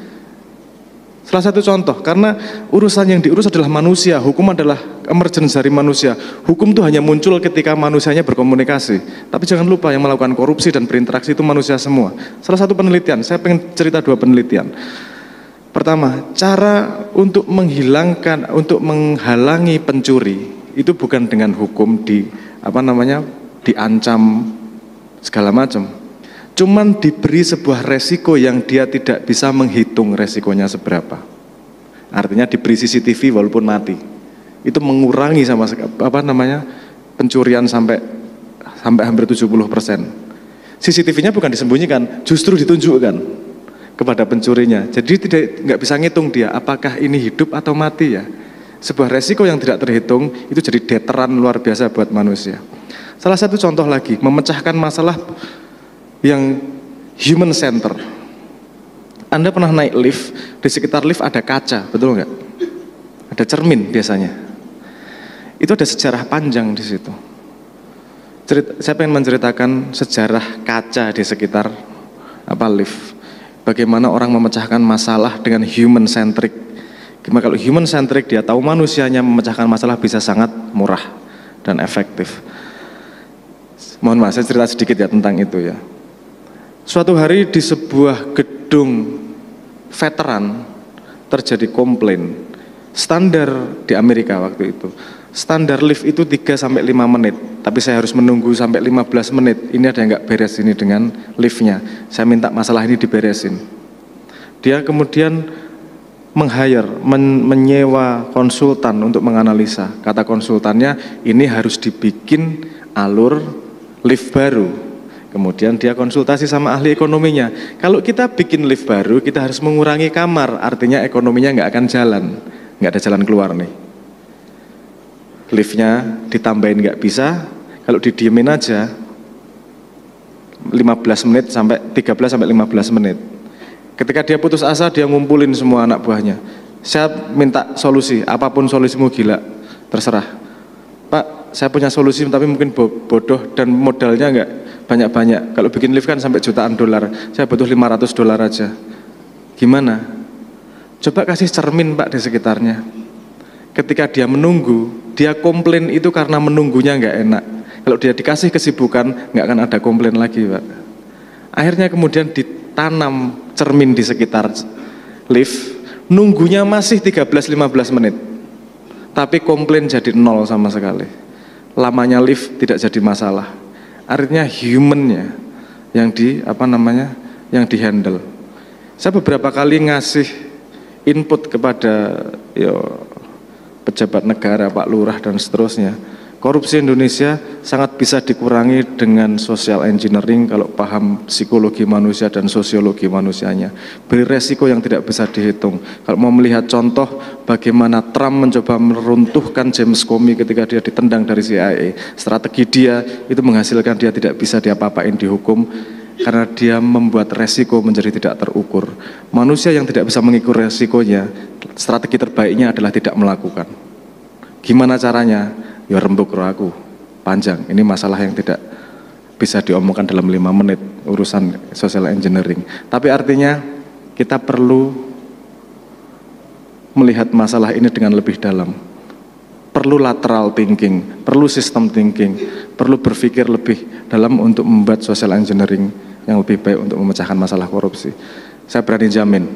Salah satu contoh, karena urusan yang diurus adalah manusia, hukum adalah emergence dari manusia. Hukum itu hanya muncul ketika manusianya berkomunikasi. Tapi jangan lupa yang melakukan korupsi dan berinteraksi itu manusia semua. Salah satu penelitian, saya pengen cerita 2 penelitian. Pertama, cara untuk menghalangi pencuri itu bukan dengan hukum diancam segala macam. Cuman diberi sebuah resiko yang dia tidak bisa menghitung resikonya seberapa. Artinya diberi CCTV walaupun mati. Itu mengurangi pencurian sampai hampir 70%. CCTV-nya bukan disembunyikan, justru ditunjukkan kepada pencurinya. Jadi nggak bisa ngitung dia apakah ini hidup atau mati ya. Sebuah resiko yang tidak terhitung itu jadi deteran luar biasa buat manusia. Salah satu contoh lagi, memecahkan masalah yang human center. Anda pernah naik lift, di sekitar lift ada kaca, betul nggak? Ada cermin biasanya. Itu ada sejarah panjang di situ. Saya pengen menceritakan sejarah kaca di sekitar lift. Bagaimana orang memecahkan masalah dengan human centric. Gimana kalau human centric, dia tahu manusianya memecahkan masalah bisa sangat murah dan efektif. Mohon maaf, saya cerita sedikit ya tentang itu ya. Suatu hari di sebuah gedung veteran terjadi komplain. Standar di Amerika waktu itu, standar lift itu 3-5 menit, tapi saya harus menunggu sampai 15 menit. Ini ada yang nggak beres ini dengan liftnya. Saya minta masalah ini diberesin. Dia kemudian menyewa konsultan untuk menganalisa. Kata konsultannya, ini harus dibikin alur lift baru. Kemudian dia konsultasi sama ahli ekonominya. Kalau kita bikin lift baru, kita harus mengurangi kamar, artinya ekonominya nggak akan jalan, nggak ada jalan keluar nih. Liftnya ditambahin nggak bisa, kalau didiemin aja 13 sampai 15 menit. Ketika dia putus asa, dia ngumpulin semua anak buahnya. Saya minta solusi, apapun solusimu gila, terserah. Pak, saya punya solusi tapi mungkin bodoh dan modalnya nggak banyak-banyak. Kalau bikin lift kan sampai jutaan dolar. Saya butuh $500 aja. Gimana? Coba kasih cermin Pak di sekitarnya. Ketika dia menunggu, dia komplain itu karena menunggunya nggak enak. Kalau dia dikasih kesibukan, nggak akan ada komplain lagi Pak. Akhirnya kemudian ditanam cermin di sekitar lift. Nunggunya masih 13-15 menit. Tapi komplain jadi 0 sama sekali. Lamanya lift tidak jadi masalah. Artinya humannya yang yang dihandle. Saya beberapa kali ngasih input kepada pejabat negara, Pak Lurah dan seterusnya. Korupsi Indonesia sangat bisa dikurangi dengan social engineering kalau paham psikologi manusia dan sosiologi manusianya. Beri resiko yang tidak bisa dihitung. Kalau mau melihat contoh bagaimana Trump mencoba meruntuhkan James Comey ketika dia ditendang dari CIA, strategi dia itu menghasilkan dia tidak bisa diapa-apain dihukum karena dia membuat resiko menjadi tidak terukur. Manusia yang tidak bisa mengukur resikonya, strategi terbaiknya adalah tidak melakukan. Gimana caranya? Ya rembuk roh aku. Panjang, ini masalah yang tidak bisa diomongkan dalam 5 menit, urusan social engineering. Tapi artinya kita perlu melihat masalah ini dengan lebih dalam. Perlu lateral thinking, perlu system thinking, perlu berpikir lebih dalam untuk membuat social engineering yang lebih baik untuk memecahkan masalah korupsi. Saya berani jamin,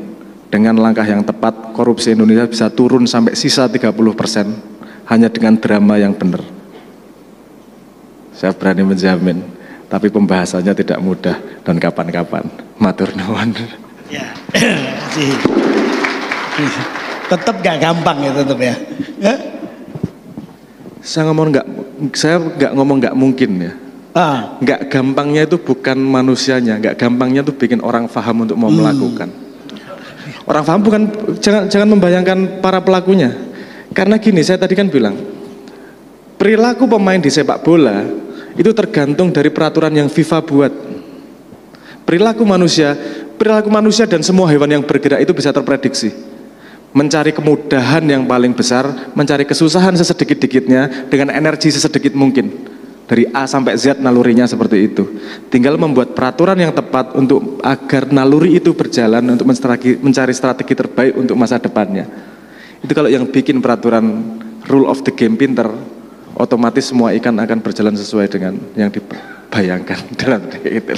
dengan langkah yang tepat, korupsi Indonesia bisa turun sampai sisa 30% hanya dengan drama yang benar. Saya berani menjamin, tapi pembahasannya tidak mudah dan kapan-kapan. Matur nuwun. Ya, tetap gak gampang ya tetap ya. Saya nggak ngomong nggak mungkin ya. Nggak gampangnya itu bukan manusianya, nggak gampangnya itu bikin orang paham untuk mau melakukan. Orang paham bukan, jangan membayangkan para pelakunya. Karena gini, saya tadi kan bilang, perilaku pemain di sepak bola itu tergantung dari peraturan yang FIFA buat. Perilaku manusia dan semua hewan yang bergerak itu bisa terprediksi. Mencari kemudahan yang paling besar, mencari kesusahan sesedikit-dikitnya dengan energi sesedikit mungkin. Dari A sampai Z nalurinya seperti itu. Tinggal membuat peraturan yang tepat untuk agar naluri itu berjalan untuk mencari strategi terbaik untuk masa depannya. Itu kalau yang bikin peraturan rule of the game pinter, otomatis semua ikan akan berjalan sesuai dengan yang dibayangkan dalam itu.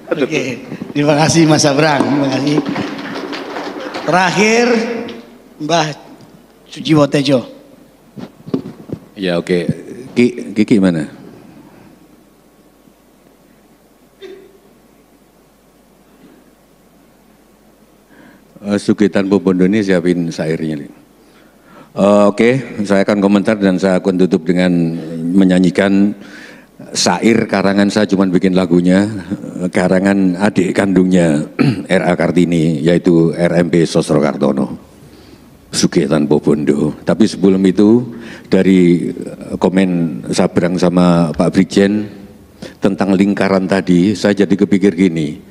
Oke, terima kasih Mas Abrang, terima kasih. Terakhir Mbah Sujiwo Tejo. Ya oke, Kiki mana? Sugitan Pobondo ini siapin syairnya. Oke, saya akan komentar dan saya akan tutup dengan menyanyikan syair karangan saya, cuman bikin lagunya, karangan adik kandungnya R.A. Kartini, yaitu R.M.P. Sosro Kartono, Sugitan Pobondo. Tapi sebelum itu, dari komen Sabrang sama Pak Brigjen tentang lingkaran tadi, saya jadi kepikir gini,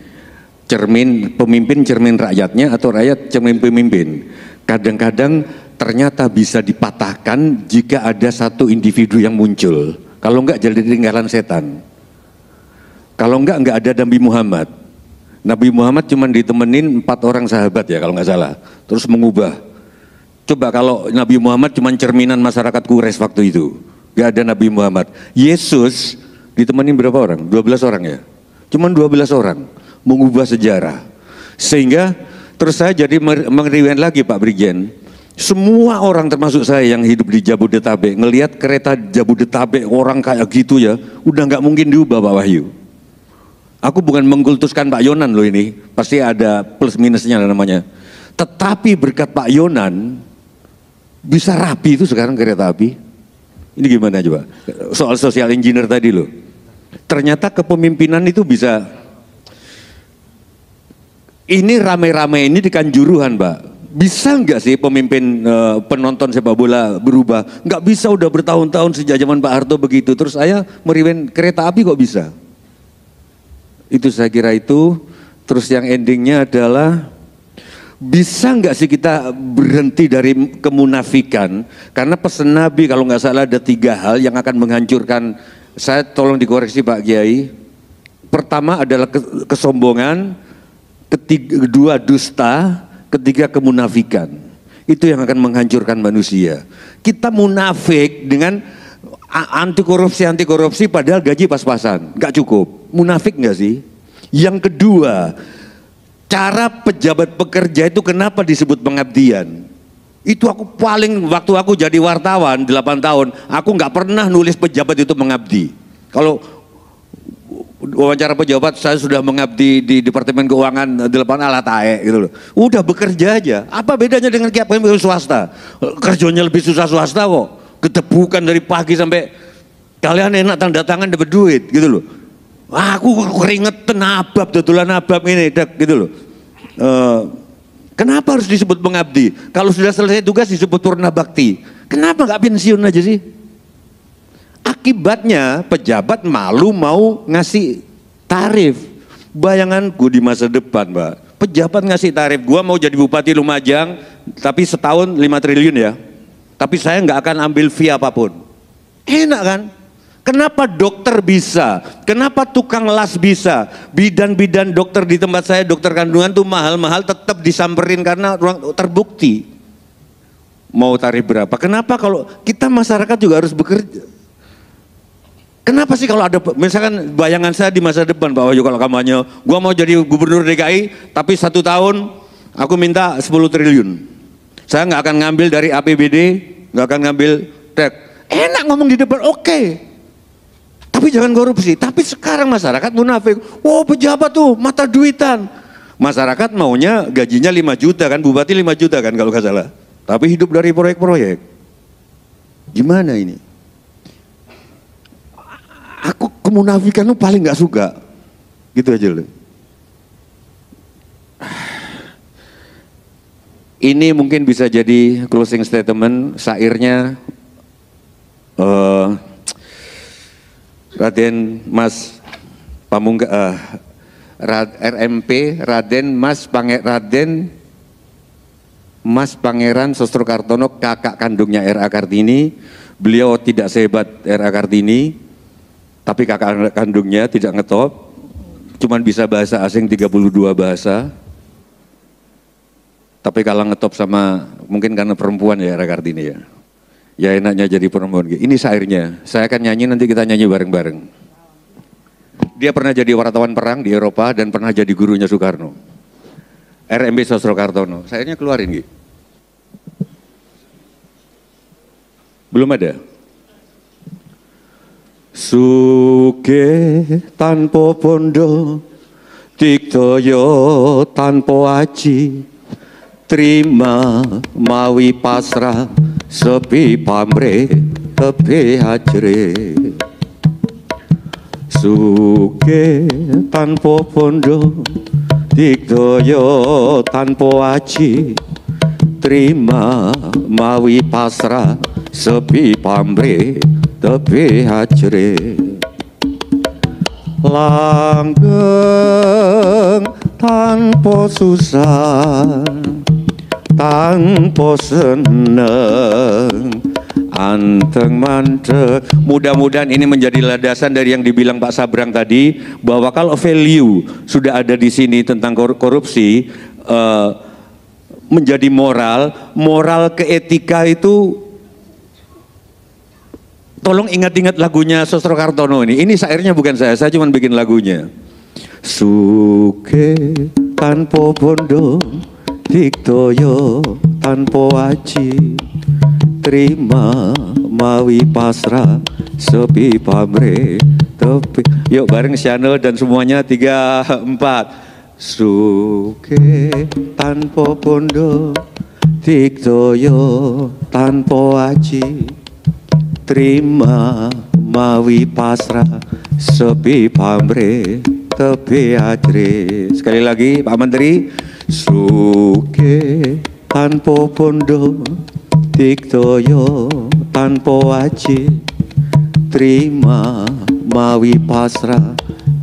pemimpin cermin rakyatnya atau rakyat cermin pemimpin. Kadang-kadang ternyata bisa dipatahkan jika ada satu individu yang muncul. Kalau enggak jadi lingkaran setan. Kalau enggak ada Nabi Muhammad. Nabi Muhammad cuma ditemenin 4 orang sahabat ya kalau nggak salah. Terus mengubah. Coba kalau Nabi Muhammad cuma cerminan masyarakat Quraisy waktu itu. Nggak ada Nabi Muhammad. Yesus ditemenin berapa orang? 12 orang ya. Cuman 12 orang. Mengubah sejarah. Sehingga terus saya jadi mengeriwan lagi Pak Brigjen. Semua orang termasuk saya yang hidup di Jabodetabek ngelihat kereta Jabodetabek orang kayak gitu ya, udah nggak mungkin diubah Pak Wahyu. Aku bukan mengkultuskan Pak Yonan loh ini, pasti ada plus minusnya namanya. Tetapi berkat Pak Yonan bisa rapi itu sekarang kereta api. Ini gimana coba? Soal social engineer tadi loh. Ternyata kepemimpinan itu bisa. Ini rame-rame ini di Kanjuruhan Pak. Bisa nggak sih pemimpin penonton sepak bola berubah? Nggak bisa, udah bertahun-tahun sejak zaman Pak Harto begitu. Terus saya meriwen kereta api kok bisa? Itu saya kira itu. Terus yang endingnya adalah bisa nggak sih kita berhenti dari kemunafikan? Karena pesan Nabi kalau nggak salah ada 3 hal yang akan menghancurkan. Saya tolong dikoreksi Pak Kiai. Pertama adalah kesombongan. Kedua dusta, ketiga kemunafikan. Itu yang akan menghancurkan manusia. Kita munafik dengan anti korupsi padahal gaji pas-pasan, nggak cukup. Munafik nggak sih? Yang kedua, cara pejabat pekerja itu kenapa disebut pengabdian? Itu aku waktu aku jadi wartawan 8 tahun, aku nggak pernah nulis pejabat itu mengabdi. Kalau wawancara pejabat saya sudah mengabdi di Departemen Keuangan 8 alat AE gitu loh. Udah bekerja aja. Apa bedanya dengan pemimpin swasta? Kerjanya lebih susah swasta kok. Ketebukan dari pagi sampai Kalian enak tanda tangan dapat duit gitu loh. Wah, aku keringetan abab, dodolan abab ini, gitu loh. Kenapa harus disebut mengabdi? Kalau sudah selesai tugas disebut purna bakti. Kenapa nggak pensiun aja sih? Akibatnya pejabat malu mau ngasih tarif. Bayanganku di masa depan, Mbak, pejabat ngasih tarif, gua mau jadi Bupati Lumajang, tapi setahun 5 triliun ya. Tapi saya nggak akan ambil fee apapun. Enak kan? Kenapa dokter bisa? Kenapa tukang las bisa? Bidan-bidan dokter di tempat saya, dokter kandungan tuh mahal-mahal tetap disamperin karena terbukti. Mau tarif berapa? Kenapa kalau kita masyarakat juga harus bekerja? Kenapa sih kalau ada, misalkan bayangan saya di masa depan Pak Wahyu kalau kampanye, gua mau jadi gubernur DKI tapi 1 tahun aku minta 10 triliun. Saya nggak akan ngambil dari APBD, nggak akan ngambil tek. Enak ngomong di depan, oke. Tapi jangan korupsi. Tapi sekarang masyarakat munafik. Oh pejabat tuh mata duitan. Masyarakat maunya gajinya 5 juta kan, bupati 5 juta kan kalau nggak salah. Tapi hidup dari proyek-proyek. Gimana ini? Aku kemunafikan itu paling nggak suka, gitu aja loh. Ini mungkin bisa jadi closing statement, syairnya Raden Mas Pamungkas, RMP Raden Mas Pangeran Sostrokartono, kakak kandungnya R.A. Kartini. Beliau tidak sehebat R.A. Kartini, tapi kakak kandungnya tidak ngetop, cuman bisa bahasa asing 32 bahasa. Tapi kalau ngetop sama, mungkin karena perempuan ya R.A. Kartini ya. Ya enaknya jadi perempuan. Ini syairnya, saya akan nyanyi, nanti kita nyanyi bareng-bareng. Dia pernah jadi wartawan perang di Eropa dan pernah jadi gurunya Soekarno. RMB Sostrokartono, syairnya keluarin gitu. Belum ada? Suge tanpa bondo, diktoyo tanpa aji, terima mawi pasrah, sepi pamre, tepi hajre. Suge tanpa bondo, diktoyo tanpa aji, terima mawi pasrah, sepi pamre, tepi hajre. Langgeng tanpa susah, tanpa seneng, anteng mandek. Mudah-mudahan ini menjadi landasan dari yang dibilang Pak Sabrang tadi, bahwa kalau value sudah ada di sini tentang korupsi, menjadi moral ke etika itu. Tolong ingat-ingat lagunya Sostrokartono ini. Ini syairnya bukan saya cuma bikin lagunya. Suge tanpa bondo, diktoyo tanpa aji, terima mawi pasrah, sepi pamre, tepi. Yuk bareng Channel dan semuanya 3, 4. Suge tanpa bondo, diktoyo tanpa aji, terima mawi pasrah, sepi pamre, tepi hajre. Sekali lagi Pak Menteri. Suge tanpa bondo, diktoyo tanpa aji, terima mawi pasrah.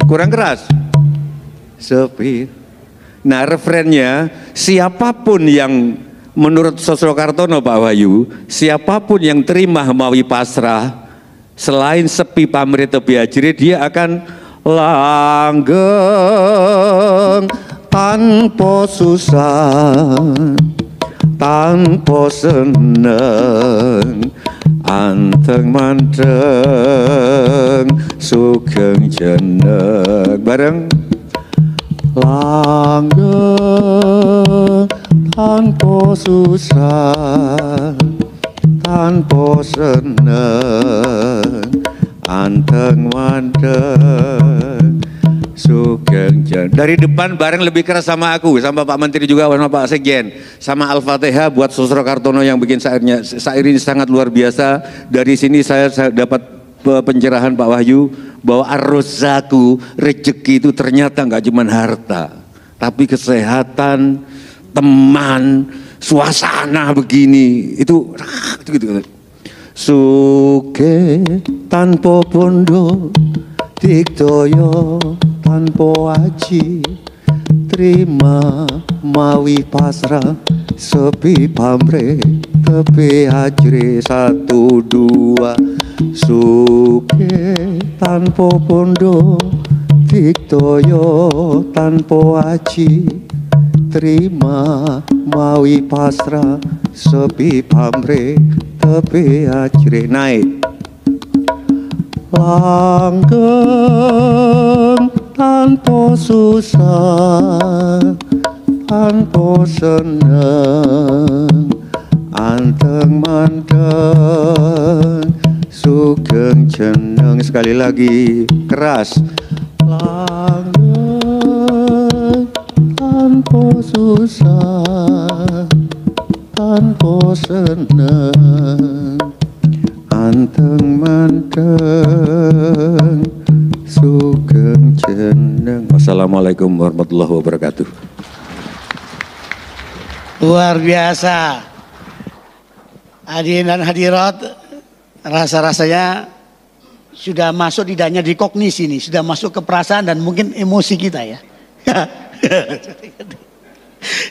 Kurang keras. Sepi. Nah referennya, siapapun yang menurut Sostrokartono Pak Wahyu, siapapun yang terima mawi pasrah, selain sepi pamrih tepi hajri, dia akan langgeng tanpa susah, tanpa seneng, anteng mandeng, sugeng jeneng. Bareng. Langgeng tanpa susah, tanpa seneng, anteng mandeng, sugeng jeneng. Dari depan bareng lebih keras sama aku, sama Pak Menteri juga, sama Pak Sekjen, sama Al-Fatihah buat Sostrokartono yang bikin syairnya. Syair ini sangat luar biasa. Dari sini saya dapat pencerahan Pak Wahyu bahwa ar-rozzaku, rezeki itu ternyata nggak cuma harta, tapi kesehatan, teman, suasana begini itu gitu. Suke tanpa bondo, diktoyo tanpa aji, terima mawi pasrah, sepi pamre tepi ajre 1 2. Suke tanpa bondo, diktoyo tanpa aji, terima mawi pasrah, sepi pamre tepi ajre. Naik. Langgeng tanpa susah, tanpa seneng, anteng manteng, sugeng jeneng. Sekali lagi keras. Langgeng tanpa susah, tanpa seneng, anteng manteng, sugeng jeneng. Wassalamualaikum warahmatullahi wabarakatuh. Luar biasa. Hadirin dan hadirat, rasa-rasanya sudah masuk tidak hanya di kognisi nih, sudah masuk ke perasaan dan mungkin emosi kita ya.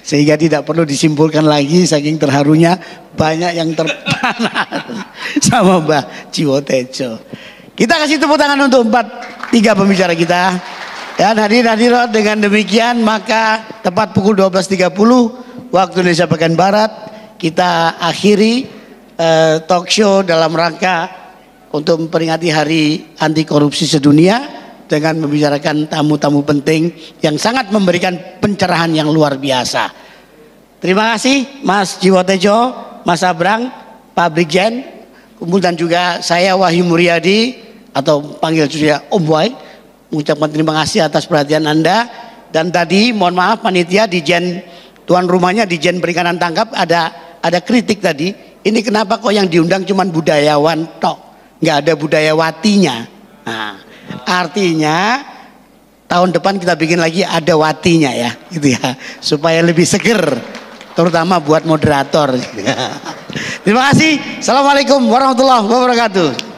Sehingga tidak perlu disimpulkan lagi, saking terharunya banyak yang terpana sama Mbah Jiwo Tejo. Kita kasih tepuk tangan untuk 3 pembicara kita. Dan hadirin hadirat, dengan demikian maka tepat pukul 12.30 waktu Indonesia bagian Barat kita akhiri talk show dalam rangka untuk memperingati Hari Anti Korupsi Sedunia dengan membicarakan tamu-tamu penting yang sangat memberikan pencerahan yang luar biasa. Terima kasih Mas Jiwo Tejo, Mas Abrang, Pak Brigjen, kemudian juga saya Wahyu Muryadi atau panggil juga Om Boy, mengucapkan terima kasih atas perhatian Anda. Dan tadi mohon maaf panitia Dijen tuan rumahnya Dijen Perikanan Tangkap ada kritik tadi. Ini kenapa kok yang diundang cuman budayawan tok, nggak ada budayawatinya. Nah, artinya tahun depan kita bikin lagi ada watinya ya, gitu ya, supaya lebih seger, terutama buat moderator. Terima kasih. Assalamualaikum warahmatullahi wabarakatuh.